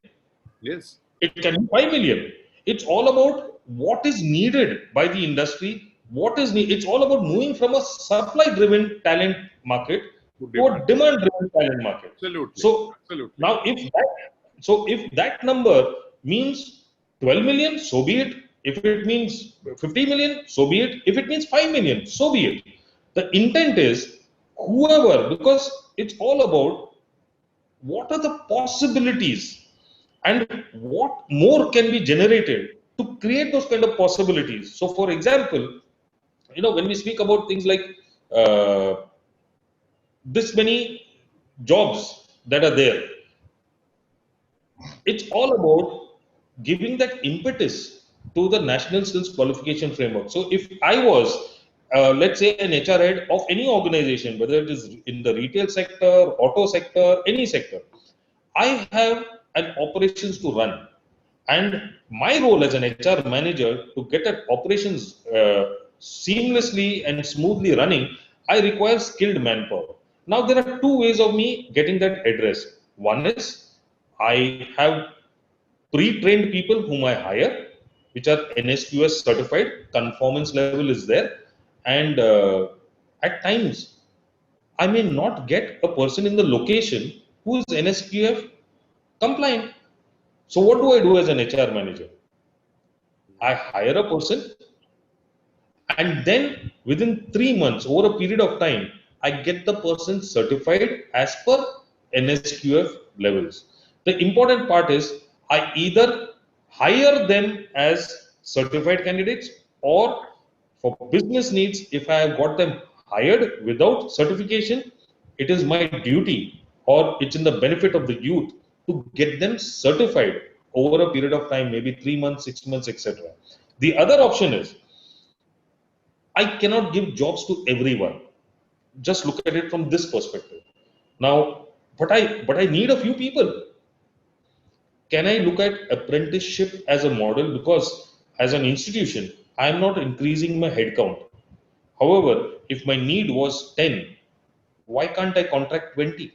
Yes. It can be 5 million. It's all about what is needed by the industry. It's all about moving from a supply-driven talent market to a demand-driven talent market. Absolutely. So absolutely. Now, if that number means 12 million, so be it. If it means 50 million, so be it. If it means 5 million, so be it. The intent is whoever, because it's all about what are the possibilities and what more can be generated to create those kind of possibilities. So, for example, when we speak about things like this many jobs that are there, it's all about giving that impetus to the National Skills Qualification Framework. So, if I was, let's say, an HR head of any organization, whether it is in the retail sector, auto sector, any sector, I have an operations to run, and my role as an HR manager to get that operations seamlessly and smoothly running, I require skilled manpower. Now there are two ways of me getting that addressed. One is I have pre-trained people whom I hire, which are NSQF certified, conformance level is there, and at times I may not get a person in the location who is NSQF compliant. So what do I do as an HR manager? I hire a person, and then within 3 months, over a period of time, I get the person certified as per NSQF levels. The important part is I either hire them as certified candidates, or for business needs, if I have got them hired without certification, it is my duty, or it's in the benefit of the youth, to get them certified over a period of time, maybe 3 months, 6 months, etc. The other option is I cannot give jobs to everyone. Just look at it from this perspective. Now, but I need a few people. Can I look at apprenticeship as a model? Because as an institution, I am not increasing my headcount. However, if my need was 10, why can't I contract 20?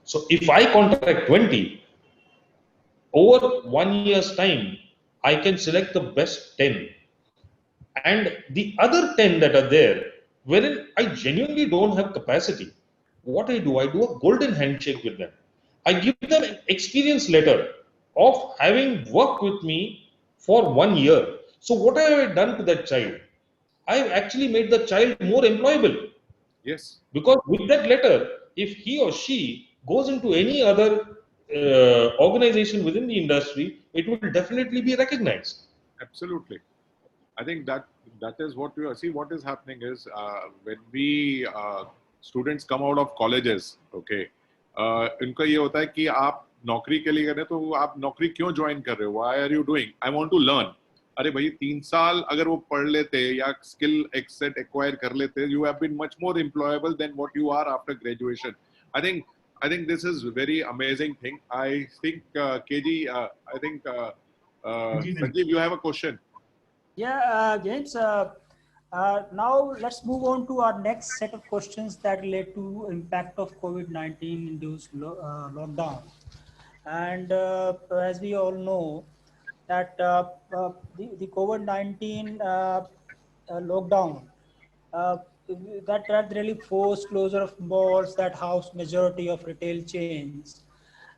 So if I contract 20, over 1 year's time, I can select the best 10. And the other 10 that are there, wherein I genuinely don't have capacity, what I do a golden handshake with them. I give them an experience letter of having worked with me for 1 year. So what have I done to that child? I've actually made the child more employable. Yes, Because with that letter, if he or she goes into any other organization within the industry, it will definitely be recognized. absolutely. I think that is what we are. See, what is happening is when we students come out of colleges, okay, इनका ये होता है कि आप नौकरी के लिए कर रहे हैं तो आप नौकरी क्यों ज्वाइन कर रहे हो? Why are you doing? I want to learn. अरे भाई 3 साल अगर वो पढ़ लेते या स्किल एक सेट एक्वायर कर लेते, you have been much more employable than what you are after graduation. I think this is very amazing thing. I think KG, I think Sanjeev, you have a question. Yeah, James. Now let's move on to our next set of questions that relate to impact of COVID-19 induced lockdown. And as we all know, that the COVID-19 lockdown that really forced closure of malls that house majority of retail chains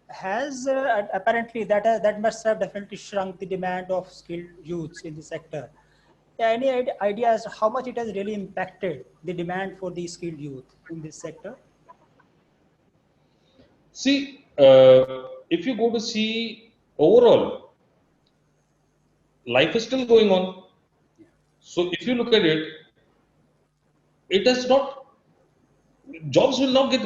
has apparently that must have definitely shrunk the demand of skilled youths in the sector. Yeah, any idea as to how much it has really impacted the demand for the skilled youth in this sector? See, if you go to see overall, life is still going on. So if you look at it, it does not, jobs will not get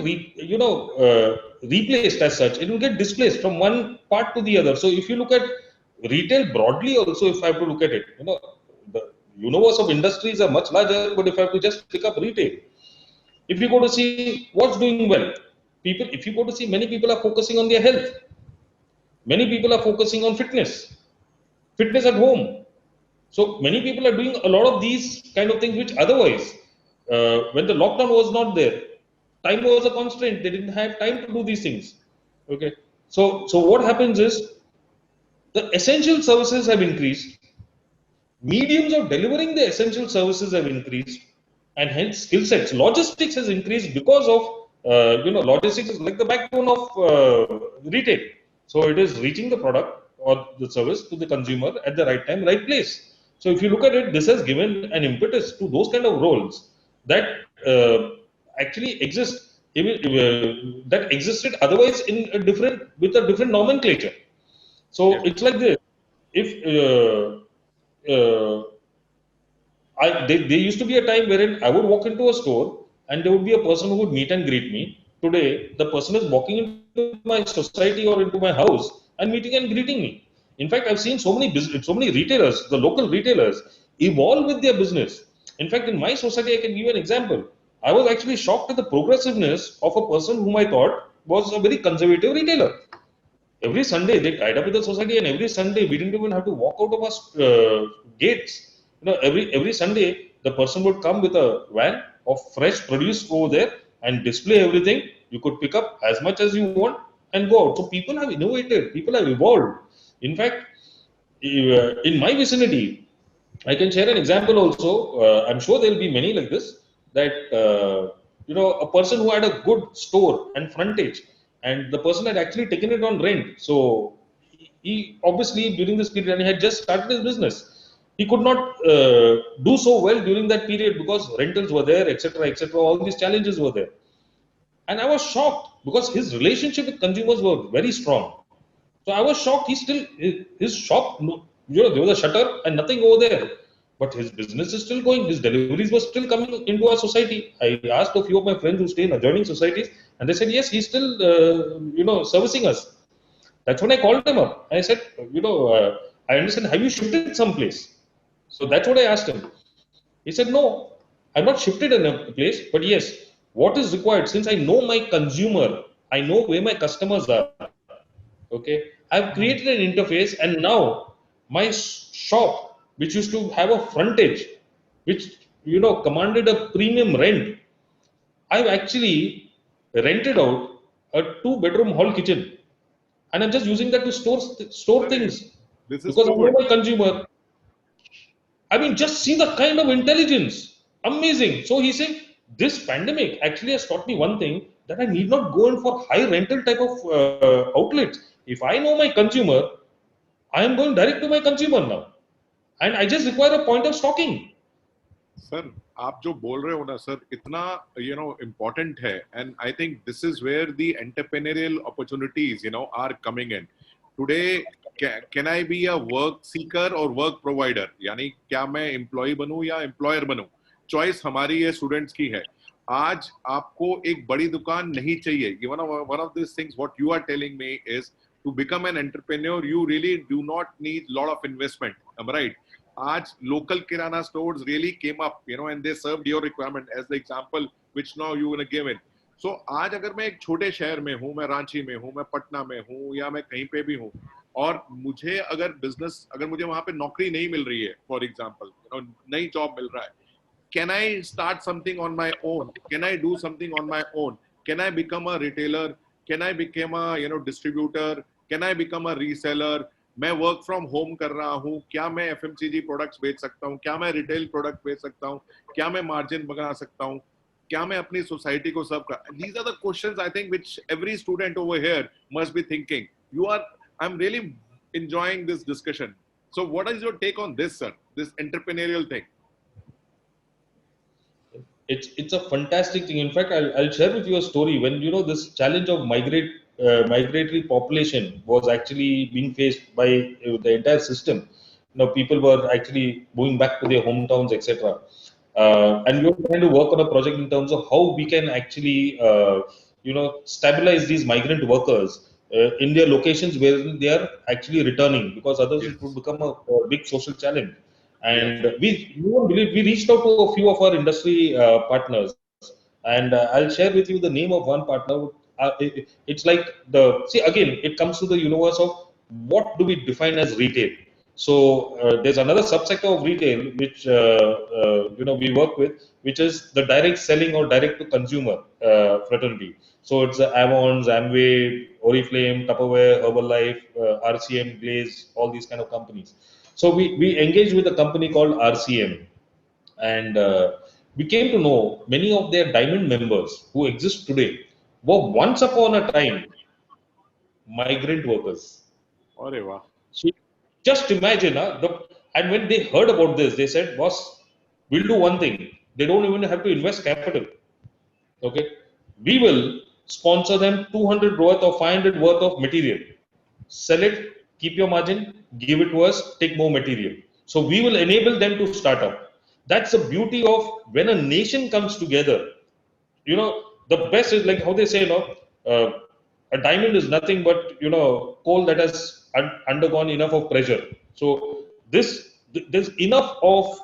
replaced as such. It will get displaced from one part to the other. So if you look at retail broadly also, if I have to look at it, the universe of industries are much larger, but if I have to just pick up retail, if you go to see what's doing well, if you go to see, many people are focusing on their health. Many people are focusing on fitness at home. So many people are doing a lot of these kind of things, which otherwise, when the lockdown was not there, time was a constraint. They didn't have time to do these things. Okay. So what happens is the essential services have increased. Mediums of delivering the essential services have increased, and hence skill sets. Logistics has increased because of logistics is like the backbone of retail. So it is reaching the product or the service to the consumer at the right time, right place. So if you look at it, this has given an impetus to those kind of roles that actually exist, that existed otherwise in a with a different nomenclature. So it's like this: if there used to be a time wherein I would walk into a store and there would be a person who would meet and greet me. Today, the person is walking into my society or into my house and meeting and greeting me. In fact, I've seen so many retailers, the local retailers, evolve with their business. In fact, in my society, I can give you an example. I was actually shocked at the progressiveness of a person whom I thought was a very conservative retailer. Every Sunday they tied up with the society, and every Sunday we didn't even have to walk out of our gates. Every Sunday the person would come with a van of fresh produce over there and display everything. You could pick up as much as you want and go out. So people have innovated, people have evolved. In fact, in my vicinity, I can share an example also. I'm sure there will be many like this. That a person who had a good store and frontage, and the person had actually taken it on rent. So he obviously during this period, and he had just started his business. He could not do so well during that period because rentals were there, etc., etc. All these challenges were there, and I was shocked because his relationship with consumers were very strong. So I was shocked. His shop, there was a shutter and nothing over there, but his business is still going. His deliveries were still coming into our society. I asked a few of my friends who stay in adjoining societies, and they said yes, he's still servicing us. That's when I called him up. I said, I understand. Have you shifted someplace? So that's what I asked him. He said, no, I'm not shifted in a place, but yes, what is required? Since I know my consumer, I know where my customers are. Okay, I've created an interface, and now my shop, which used to have a frontage, which commanded a premium rent, I've actually rented out a 2-bedroom hall kitchen, and I'm just using that to store things This is because I know forward. my consumer. I mean, just see the kind of intelligence. Amazing. So he said, this pandemic actually has taught me one thing, that I need not go in for high rental type of outlets. If I know my consumer, I am going direct to my consumer now, and I just require a point of stocking. Sir आप जो बोल रहे हो ना sir इतना important है and I think this is where the entrepreneurial opportunities are coming in today can I be a work seeker और work provider यानी क्या मैं एम्प्लॉय बनूं या एम्प्लॉयर बनूं चॉइस हमारी है स्टूडेंट्स की है आज आपको एक बड़ी दुकान नहीं चाहिए one of this things what you are telling me is to become an entrepreneur you really do not need lot of investment am I right आज local kirana stores really came up and they served your requirement as the example which now you want to give in so आज अगर मैं एक छोटे शहर में हूँ मैं रांची में हूँ मैं पटना में हूँ या मैं कहीं पे भी हूँ और मुझे अगर मुझे वहां पे नौकरी नहीं मिल रही है फॉर एग्जांपल नई जॉब मिल रहा है can I start something on my own can I do something on my own can I become a retailer can I become a distributor can I become a reseller मैं work from home कर रहा हूँ क्या मैं FMCG products बेच सकता हूँ क्या मैं रिटेल प्रोडक्ट बेच सकता हूँ क्या मैं मार्जिन बना सकता हूँ क्या मैं अपनी सोसाइटी को सर्व कर these are the questions I think which every student over here must be thinking I am really enjoying this discussion so what is your take on this sir this entrepreneurial thing it's a fantastic thing. In fact, I'll share with you a story when this challenge of migratory population was actually being faced by the entire system. People were actually moving back to their hometowns, etc. And we were trying to work on a project in terms of how we can actually, stabilize these migrant workers in their locations where they are actually returning, because otherwise it would become a big social challenge. And you won't believe, we reached out to a few of our industry partners, and I'll share with you the name of one partner. It's like again, it comes to the universe of what do we define as retail. So there's another subsector of retail which we work with, which is the direct selling or direct to consumer fraternity. So it's Avon, Amway, Oriflame, Tupperware, Herbalife, RCM, Glaze, all these kind of companies. So we engaged with a company called RCM, and we came to know many of their diamond members who exist today were once upon a time migrant workers. Arey wow. So just imagine, and when they heard about this, they said, boss, we'll do one thing. They don't even have to invest capital. Okay, we will sponsor them 200 worth or 500 worth of material. Sell it, keep your margin, give it to us, take more material. So we will enable them to start up. That's the beauty of when a nation comes together. The best is like how they say, a diamond is nothing but coal that has undergone enough of pressure. So there's enough of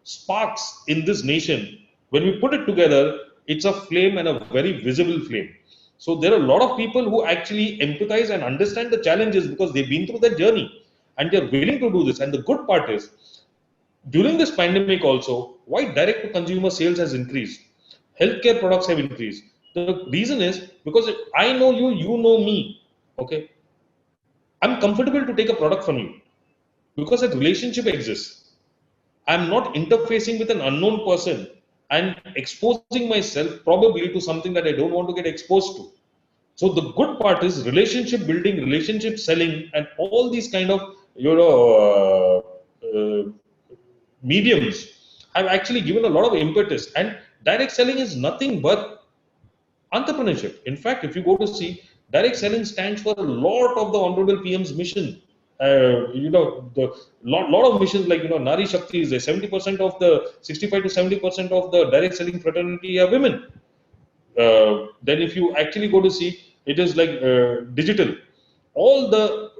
sparks in this nation. When we put it together, it's a flame, and a very visible flame. So there are a lot of people who actually empathize and understand the challenges because they've been through that journey and they're willing to do this. And the good part is, during this pandemic also, why direct to consumer sales has increased, healthcare products have increased. The reason is because I know you, you know me. Okay, I'm comfortable to take a product from you because that relationship exists. I'm not interfacing with an unknown person and exposing myself probably to something that I don't want to get exposed to. So the good part is relationship building, relationship selling, and all these kind of mediums have actually given a lot of impetus. And direct selling is nothing but entrepreneurship. In fact, if you go to see, direct selling stands for a lot of the Honorable PM's mission. The lot of missions like Nari Shakti is there. 70% of the 65 to 70% of the direct selling fraternity are women. Then if you actually go to see, it is like digital. All the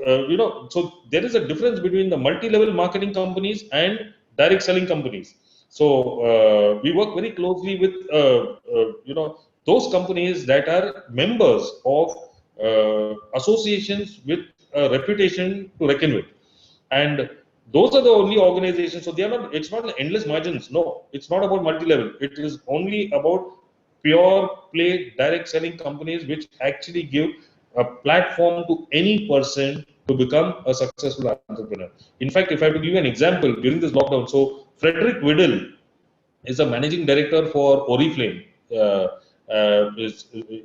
so there is a difference between the multi-level marketing companies and direct selling companies. So we work very closely with those companies that are members of associations with a reputation to reckon with, and those are the only organizations. So they are not. It's not endless margins. No, it's not about multi-level. It is only about pure play direct selling companies which actually give a platform to any person to become a successful entrepreneur. In fact, if I have to give you an example during this lockdown, so Frederick Whittle is a managing director for Oriflame.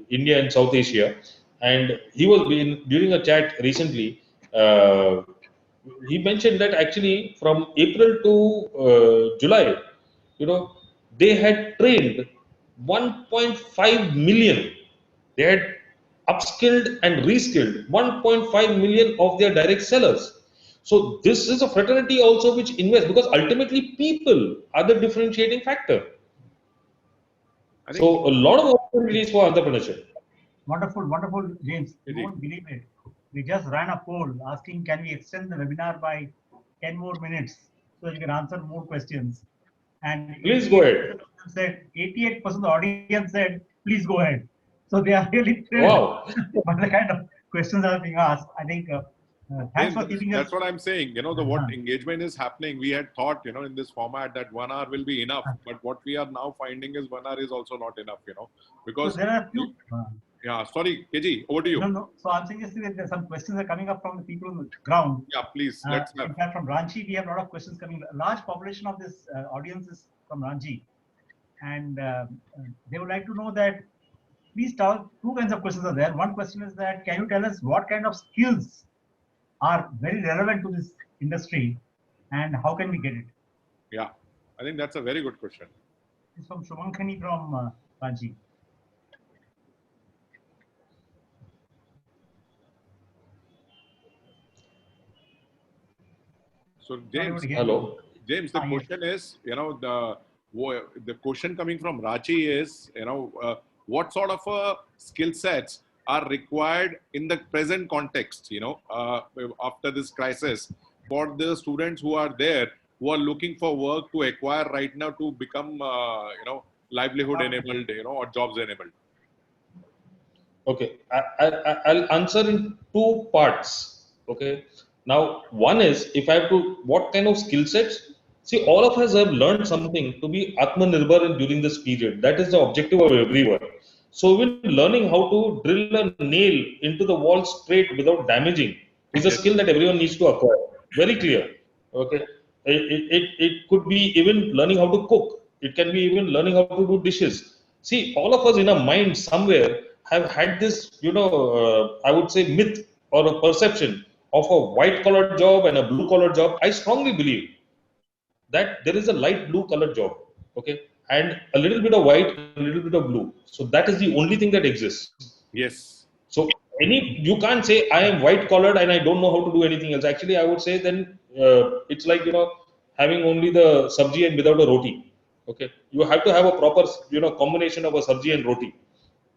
India and South Asia, and he was during a chat recently. He mentioned that actually from April to July, they had trained 1.5 million. They had upskilled and reskilled 1.5 million of their direct sellers. So this is a fraternity also which invests, because ultimately people are the differentiating factor. I think So a lot of opportunities for entrepreneurship. Wonderful, wonderful, James. You Indeed. won't believe it. We just ran a poll asking, can we extend the webinar by 10 more minutes so you can answer more questions? And Please go ahead. 88% of the audience said, please go ahead. So they are really thrilled Wow. by the kind of questions that are being asked. I think, thanks for James, keeping us. that's what I'm saying. The what engagement is happening. We had thought, in this format that 1 hour will be enough, but what we are now finding is 1 hour is also not enough. So Because there are a few. yeah, sorry, KG, over to you. No. So I'm saying that there's some questions are coming up from the people on the ground. Yeah, please, let's have. In fact, from Ranchi, we have a lot of questions coming. A large population of this audience is from Ranchi, and they would like to know that. Please tell. Two kinds of questions are there. One question is that, can you tell us what kind of skills are very relevant to this industry, and how can we get it? Yeah, I think that's a very good question. It's from Shumankhani from Ranchi. So James, Hello. James, the Yes. question is, the question coming from Ranchi is, what sort of skill sets are required in the present context, after this crisis, for the students who are there, who are looking for work to acquire right now to become, livelihood enabled, or jobs enabled. Okay, I'll answer in two parts. Okay, now one is, if I have to, what kind of skill sets? See, all of us have learned something to be Atmanirbhar during this period. That is the objective of everyone. So, when learning how to drill a nail into the wall straight without damaging is a skill that everyone needs to acquire. Very clear. Okay, it could be even learning how to cook. It can be even learning how to do dishes. See, all of us in our mind somewhere have had this, I would say, myth or a perception of a white collar job and a blue collar job. I strongly believe that there is a light blue colored job, okay, and a little bit of white, a little bit of blue. So that is the only thing that exists. Yes. So you can't say I am white collared and I don't know how to do anything else. Actually, I would say then it's like having only the sabji and without a roti. Okay, you have to have a proper combination of a sabji and roti.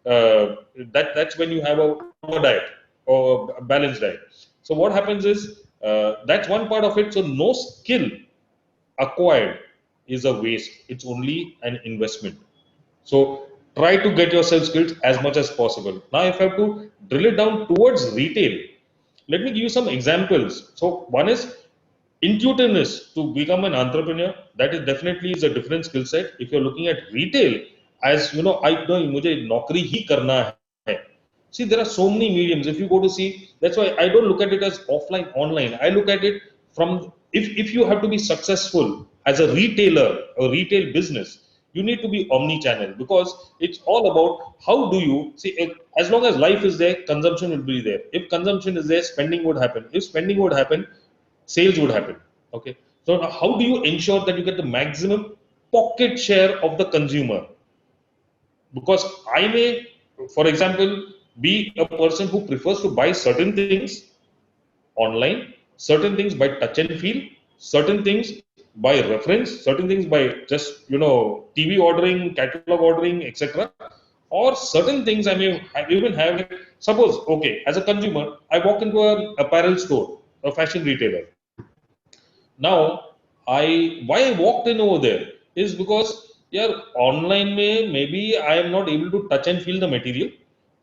That's when you have a diet or a balanced diet. So what happens is that's one part of it. So no skill acquired is a waste. It's only an investment. So try to get yourself skilled as much as possible. Now, if I have to drill it down towards retail, let me give you some examples. So one is intuitiveness to become an entrepreneur. That is definitely is a different skill set. If you're looking at retail, as I know मुझे नौकरी ही करना है. See, there are so many mediums. If you go to see, that's why I don't look at it as offline, online. I look at it from, if you have to be successful as a retailer or retail business, you need to be omni-channel, because it's all about how do you see. As long as life is there, consumption will be there. If consumption is there, spending would happen. If spending would happen, sales would happen. Okay. So now how do you ensure that you get the maximum pocket share of the consumer? Because I may, for example, be a person who prefers to buy certain things online, certain things by touch and feel, certain things by reference, certain things by just TV ordering, catalog ordering, etc. Or certain things I may even have. Suppose, okay, as a consumer, I walk into an apparel store, a fashion retailer. Now, why I walked in over there is because online maybe I am not able to touch and feel the material,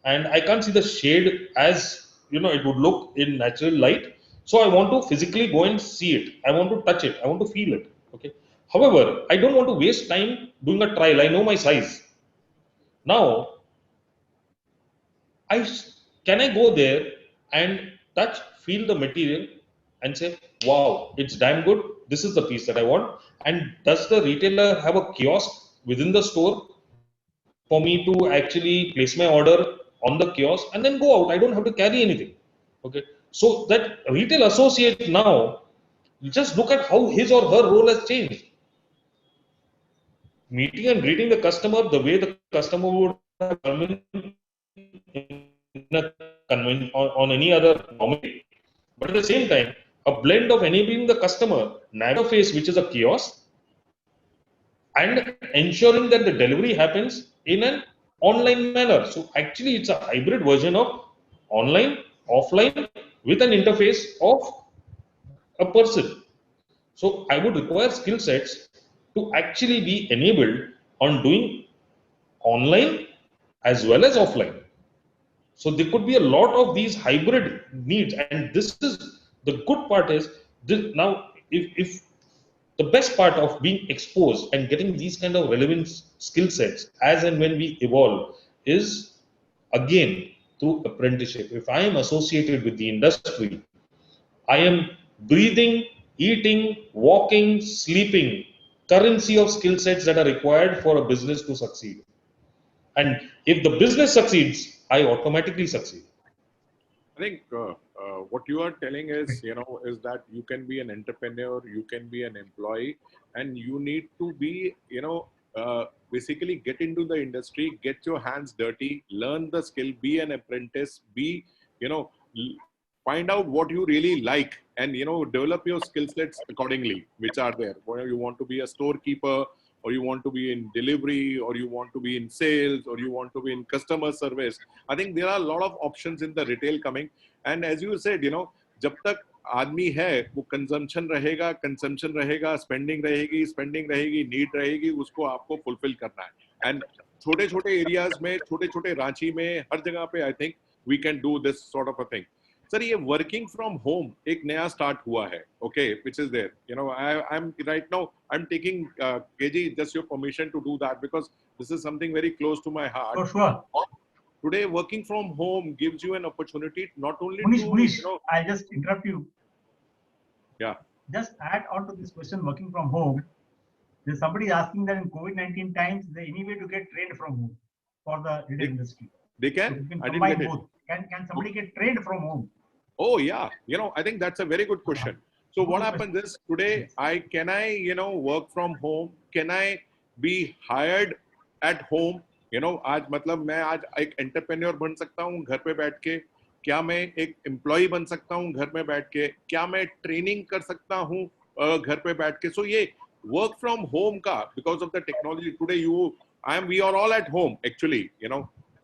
and I can't see the shade as it would look in natural light. So I want to physically go and see it. I want to touch it. I want to feel it. Okay. However, I don't want to waste time doing a trial. I know my size. Now, can I go there and touch, feel the material, and say, wow, it's damn good. This is the piece that I want. And does the retailer have a kiosk within the store for me to actually place my order on the kiosk and then go out. I don't have to carry anything. Okay. So that retail associate now, just look at how his or her role has changed. Meeting and greeting the customer the way the customer would have come in a on any other normal day. But at the same time, a blend of enabling the customer navigate which is a kiosk, and ensuring that the delivery happens in an online manner. So actually, it's a hybrid version of online, offline, with an interface of a person. So I would require skill sets to actually be enabled on doing online as well as offline. So there could be a lot of these hybrid needs, and this is the good part is this, now if the best part of being exposed and getting these kind of relevant skill sets as and when we evolve is again through apprenticeship. If I am associated with the industry, I am breathing, eating, walking, sleeping currency of skill sets that are required for a business to succeed. And if the business succeeds, I automatically succeed. I think what you are telling is, is that you can be an entrepreneur, you can be an employee, and you need to be, basically get into the industry, get your hands dirty, learn the skill, be an apprentice, be, find out what you really like, and develop your skill sets accordingly, which are there. Whether you want to be a storekeeper, or you want to be in delivery, or you want to be in sales, or you want to be in customer service. I think there are a lot of options in the retail coming. And as you said, जब तक आदमी है वो consumption रहेगा, spending रहेगी, need रहेगी, उसको आपको फुलफिल करना है. एंड छोटे छोटे एरियाज में, छोटे छोटे रांची में, हर जगह पे I think we can do this sort of a thing. Sir, ये वर्किंग फ्रॉम होम एक नया स्टार्ट हुआ है, okay, which is there. I am right now I am taking केजी just your permission to do that because this is something very close to my heart. For sure. Today, working from home gives you an opportunity not only Munish, to, I'll just interrupt you. Yeah. Just add on to this question, working from home. There's somebody asking that in COVID-19 times, is there any way to get trained from home for the retail industry? They can. So you can I didn't combine get it. both. Can somebody get trained from home? Oh yeah, I think that's a very good question. So what happens is today, can I work from home? Can I be hired at home? आज मतलब मैं आज एक entrepreneur बन सकता हूँ घर पे बैठ के. क्या मैं एक एम्प्लॉय बन सकता हूँ घर में बैठ के? क्या मैं ट्रेनिंग कर सकता हूँ घर पे बैठ के? सो ये वर्क फ्रॉम होम का, because of the technology today, we are all at home actually.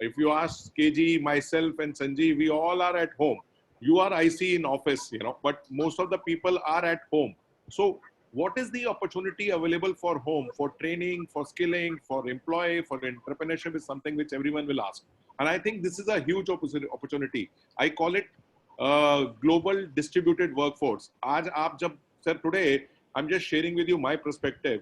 If you ask KG, myself and Sanjeev, we all are at home. You are IC in office, but most of the people are at home. So what is the opportunity available for home, for training, for skilling, for employee, for entrepreneurship is something which everyone will ask. And I think this is a huge opportunity. I call it global distributed workforce. Aaj aap jab, sir, today I'm just sharing with you my perspective.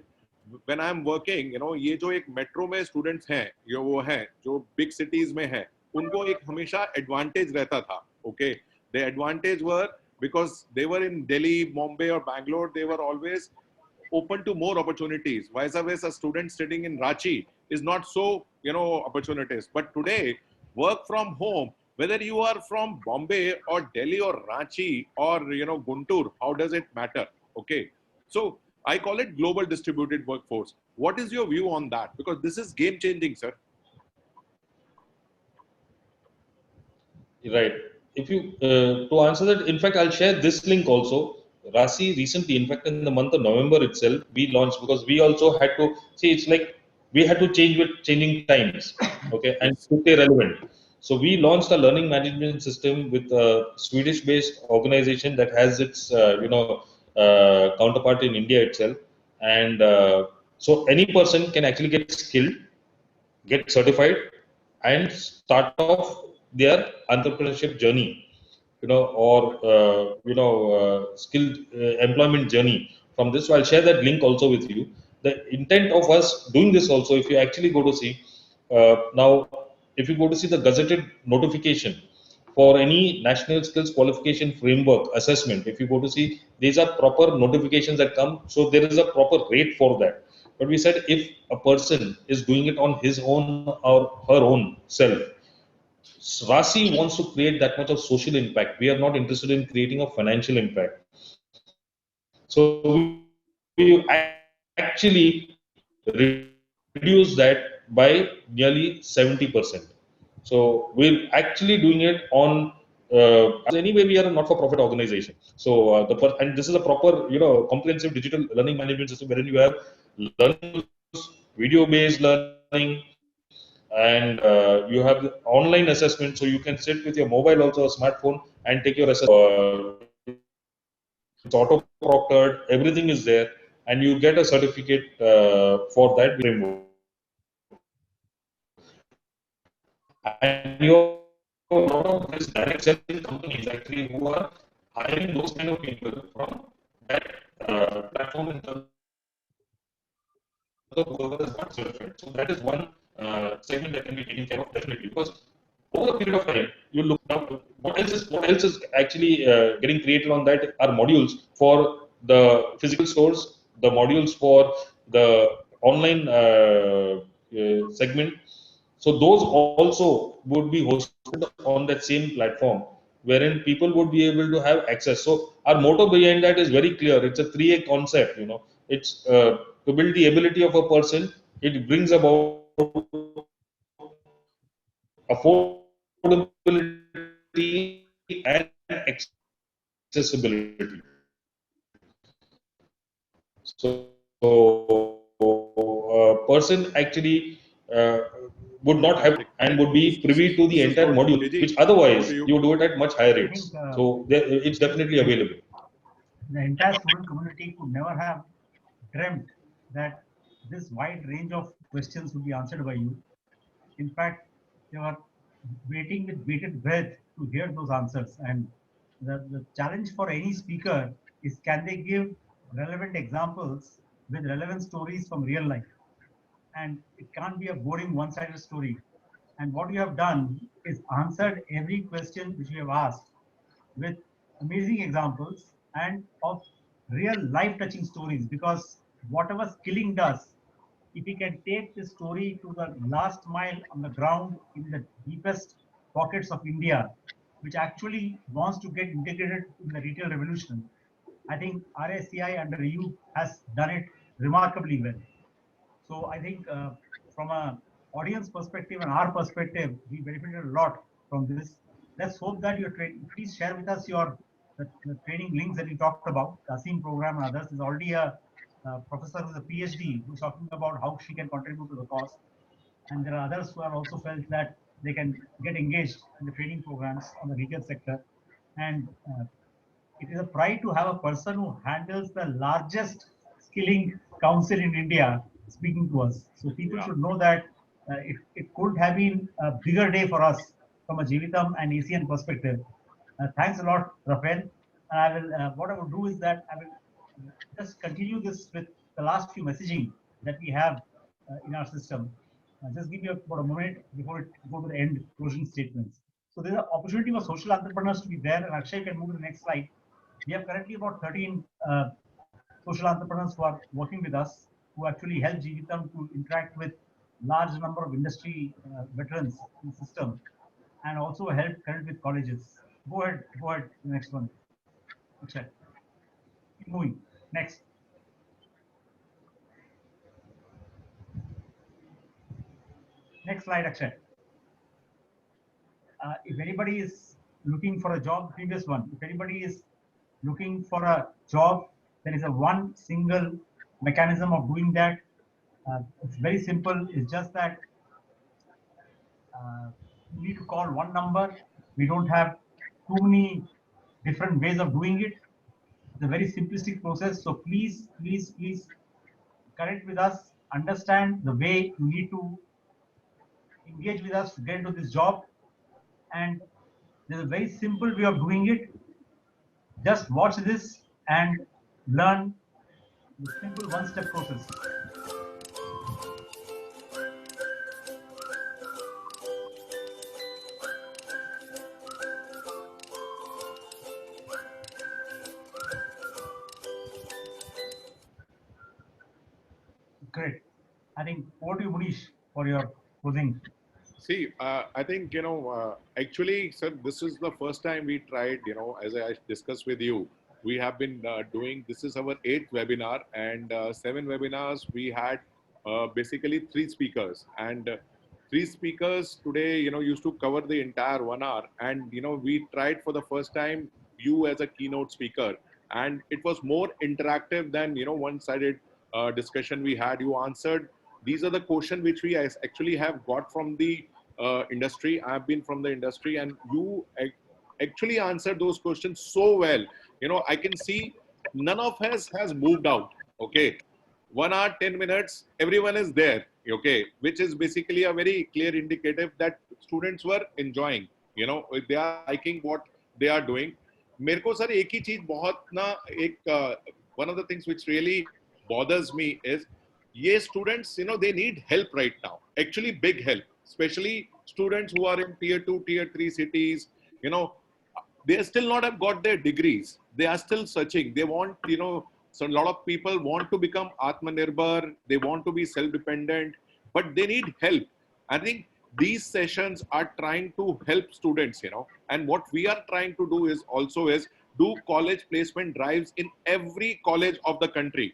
When I'm working, ये जो एक metro में students हैं, वो हैं जो big cities में हैं, उनको एक हमेशा एडवांटेज रहता था. Okay, the advantage were because they were in Delhi, Bombay or Bangalore, they were always open to more opportunities. Vice versa, a student sitting in Ranchi is not so, opportunities. But today, work from home, whether you are from Bombay or Delhi or Ranchi or, Guntur, how does it matter? Okay. So I call it global distributed workforce. What is your view on that? Because this is game changing, sir. Right. If you to answer that, in fact, I'll share this link also. Rasi recently, in fact, in the month of November itself, we launched, because we also had to see, it's like we had to change with changing times, okay, and to stay relevant. So we launched a learning management system with a Swedish-based organization that has its counterpart in India itself, and so any person can actually get skilled, get certified, and start off their entrepreneurship journey, or skilled employment journey from this. So I'll share that link also with you. The intent of us doing this also, if you actually go to see now, if you go to see the gazetted notification for any national skills qualification framework assessment, if you go to see, these are proper notifications that come. So there is a proper rate for that. But we said if a person is doing it on his own or her own self, Rasi wants to create that much of social impact. We are not interested in creating a financial impact. So we actually reduce that by nearly 70%. So we're actually doing it on anyway we are a not-for-profit organization. So and this is a proper comprehensive digital learning management system wherein you have learning, video-based learning, and you have the online assessment. So you can sit with your mobile also, a smartphone, and take your assessment. It's auto proctored, everything is there, and you get a certificate for that framework. And you have a lot of these direct selling companies actually who are hiring those kind of people from that platform in terms of whoever is not certified. So that is one segment that can be taken care of definitely, because over a period of time you look now what else is actually getting created on that are modules for the physical stores, the modules for the online segment. So those also would be hosted on that same platform wherein people would be able to have access. So our motto behind that is very clear. It's a 3A concept. It's to build the ability of a person. It brings about affordability and accessibility. So a person actually would not have and would be privy to the entire module, which otherwise you would do it at much higher rates. So it's definitely available. The entire student community could never have dreamt that this wide range of questions would be answered by you. In fact, they were waiting with bated breath to hear those answers. And the challenge for any speaker is, can they give relevant examples with relevant stories from real life? And it can't be a boring one-sided story. And what you have done is answered every question which you have asked with amazing examples and of real life-touching stories. Because whatever skilling does, if we can take this story to the last mile on the ground in the deepest pockets of India, which actually wants to get integrated in the retail revolution, I think RSCI under you has done it remarkably well. So I think from a audience perspective and our perspective, we benefited a lot from this. Let's hope that your please share with us the training links that you talked about, the ASEAN program and others. There's already a professor with a PhD who's talking about how she can contribute to the cause. And there are others who have also felt that they can get engaged in the training programs on the retail sector. And it is a pride to have a person who handles the largest skilling council in India speaking to us. So people should know that it could have been a bigger day for us from a Jivitam and ASEAN perspective. Thanks a lot, Rafael. And I will, what I will do is that I will just continue this with the last few messaging that we have in our system. Just give you about a moment before it go to the end closing statements. So there's an opportunity for social entrepreneurs to be there, and Akshay can move to the next slide. We have currently about 13 social entrepreneurs who are working with us, who actually help Jivitam to interact with large number of industry veterans in the system, and also help connect with colleges. Go ahead, the next one. Akshay. Keep moving. Next. Next slide, Akshay. If anybody is looking for a job, previous one, if anybody is looking for a job, there is a one single mechanism of doing that. It's very simple. It's just that you need to call one number. We don't have too many different ways of doing it. It's a very simplistic process. So please connect with us, understand the way you need to engage with us to get into this job. And there's a very simple way of doing it. Just watch this and learn the simple one-step process. Great. I think over to you, Munish, for your closing. See, I think, actually, sir, this is the first time we tried, as I discussed with you, we have been doing, this is our 8th webinar, and 7 webinars. We had basically 3 speakers, and 3 speakers today, used to cover the entire 1 hour. And, we tried for the first time you as a keynote speaker, and it was more interactive than, one-sided discussion we had. You answered, these are the questions which we actually have got from the industry. I've been from the industry, and you actually answered those questions so well. I can see none of us has moved out. Okay, 1 hour 10 minutes, everyone is there. Okay, which is basically a very clear indicative that students were enjoying. They are liking what they are doing. मेरे को sir एक ही चीज बहुत ना एक one of the things which really bothers me is ये students, they need help right now. Actually, big help, especially students who are in tier 2, tier 3 cities. They still not have got their degrees. They are still searching. They want, so a lot of people want to become Atmanirbhar. They want to be self-dependent, but they need help. I think these sessions are trying to help students, and what we are trying to do is do college placement drives in every college of the country.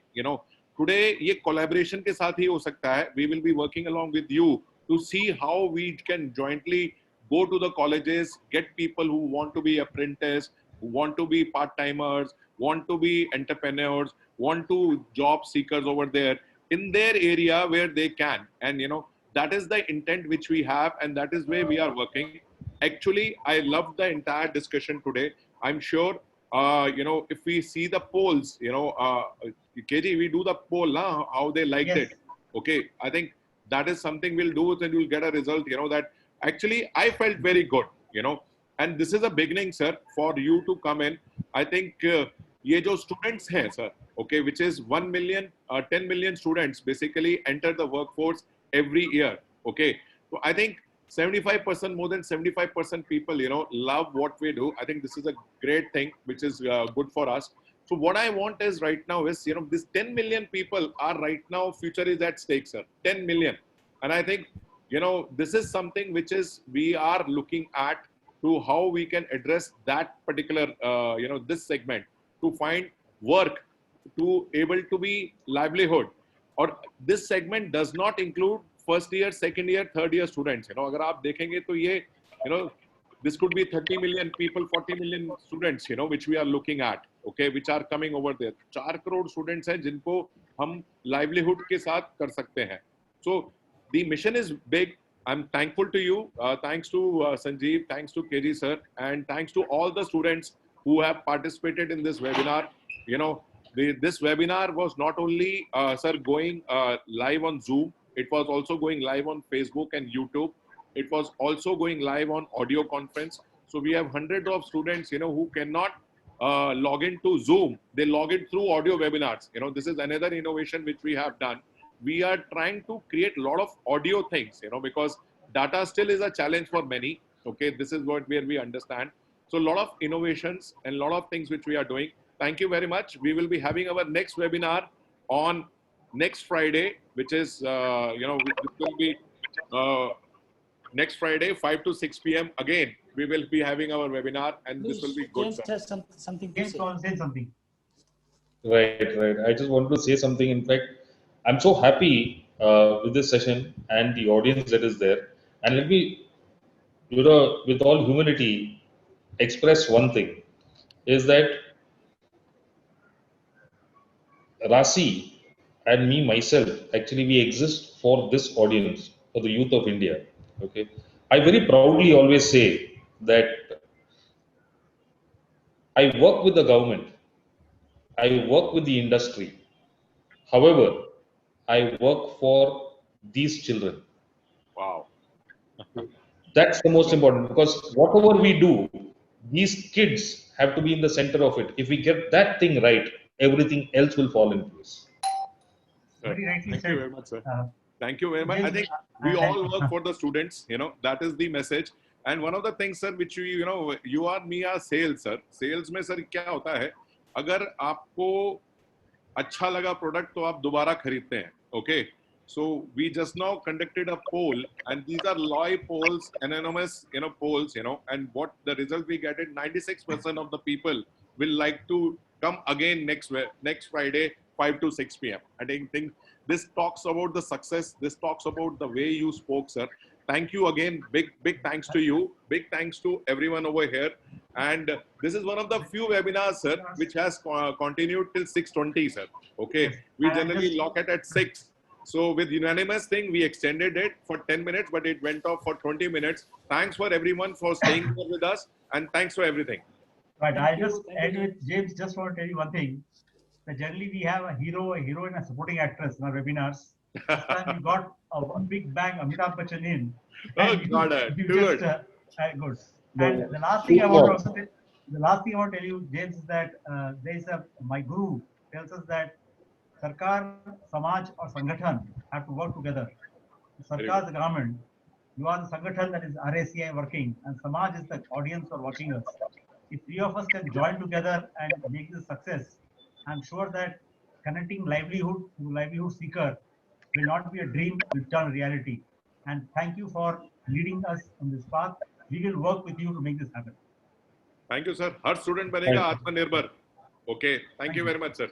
Today, ये collaboration के साथ ही हो सकता है. We will be working along with you to see how we can jointly go to the colleges, get people who want to be apprentices, who want to be part-timers, want to be entrepreneurs, want to job seekers over there in their area where they can. And, that is the intent which we have, and that is where we are working. Actually, I love the entire discussion today. I'm sure, if we see the polls, KG, we do the poll, how they liked Yes. it. Okay, I think that is something we'll do, and you'll get a result, that actually I felt very good, and this is a beginning, sir, for you to come in. I think ये जो students हैं, sir, okay, which is 1 million, 10 million students basically enter the workforce every year. Okay, so I think 75%, more than 75% people, love what we do. I think this is a great thing, which is good for us. So what I want is right now is, this 10 million people are right now, future is at stake, sir, 10 million. And I think, this is something which is, we are looking at to how we can address that particular, this segment to find work, to able to be livelihood. Or this segment does not include first year, second year, third year students. अगर आप देखेंगे तो ये, this could be 30 million people, 40 million students, which we are looking at, okay, which are coming over there. 4 crore students हैं जिनको हम livelihood के साथ कर सकते हैं. So the mission is big. I'm thankful to you. Thanks to Sanjeev, thanks to KG sir, and thanks to all the students who have participated in this webinar. This webinar was not only, sir, going live on Zoom. It was also going live on Facebook and YouTube. It was also going live on audio conference. So we have hundreds of students, who cannot log into Zoom. They log in through audio webinars. This is another innovation which we have done. We are trying to create a lot of audio things, because data still is a challenge for many. Okay, this is where we understand. So a lot of innovations and a lot of things which we are doing. Thank you very much. We will be having our next webinar on next Friday, which is, it will be next Friday, 5 to 6 p.m. Again, we will be having our webinar, and this will be good. James has something to James say. wants to say something. Right. I just wanted to say something. In fact, I'm so happy with this session and the audience that is there. And let me, with all humility, express one thing, is that Rasi and me, myself, actually we exist for this audience, for the youth of India. Okay, I very proudly always say that I work with the government, I work with the industry. However, I work for these children. Wow. That's the most important, because whatever we do, these kids have to be in the center of it. If we get that thing right, everything else will fall in place. Very rightly Thank said. you very much, sir. Thank you very much. I James, think we all work for the students, that is the message. And one of the things, sir, which you are me are sales, sir. Sales में sir क्या होता है? अगर आपको अच्छा लगा product तो आप दोबारा खरीदते हैं, okay? So we just now conducted a poll, and these are live polls, anonymous, polls, and what the result we get is 96% of the people will like to come again next Friday, 5 to 6 p.m. I think this talks about the success. This talks about the way you spoke, sir. Thank you again. Big thanks to you. Big thanks to everyone over here. And this is one of the few webinars, sir, which has continued till 6:20, sir. Okay. Yes. We And generally just- lock it at 6. So with unanimous thing, we extended it for 10 minutes, but it went off for 20 minutes. Thanks for everyone for staying here with us, and thanks for everything. Right. Thank I'll you. just Thank add you, with James. Just want to tell you one thing. That generally we have a hero, and a supporting actress in our webinars. This time we got a big bang Amitabh Bachchan in. Oh, And God, you too just good. good. And the last thing I want to also the last thing I want to tell you, James, is that there is my guru tells us that Sarkar, Samaj, or Sangathan have to work together. Sarkar is the government. You are the Sangathan, that is RACI working, and Samaj is the audience for watching us. If three of us can join together and make this success, I'm sure that connecting livelihood to livelihood seeker will not be a dream, will turn reality. And thank you for leading us on this path. We will work with you to make this happen. Thank you, sir. Har student banega Thank Atmanirbhar. Okay. Thank you very much, sir.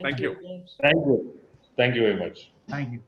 Thank you. James. Thank you. Thank you very much. Thank you.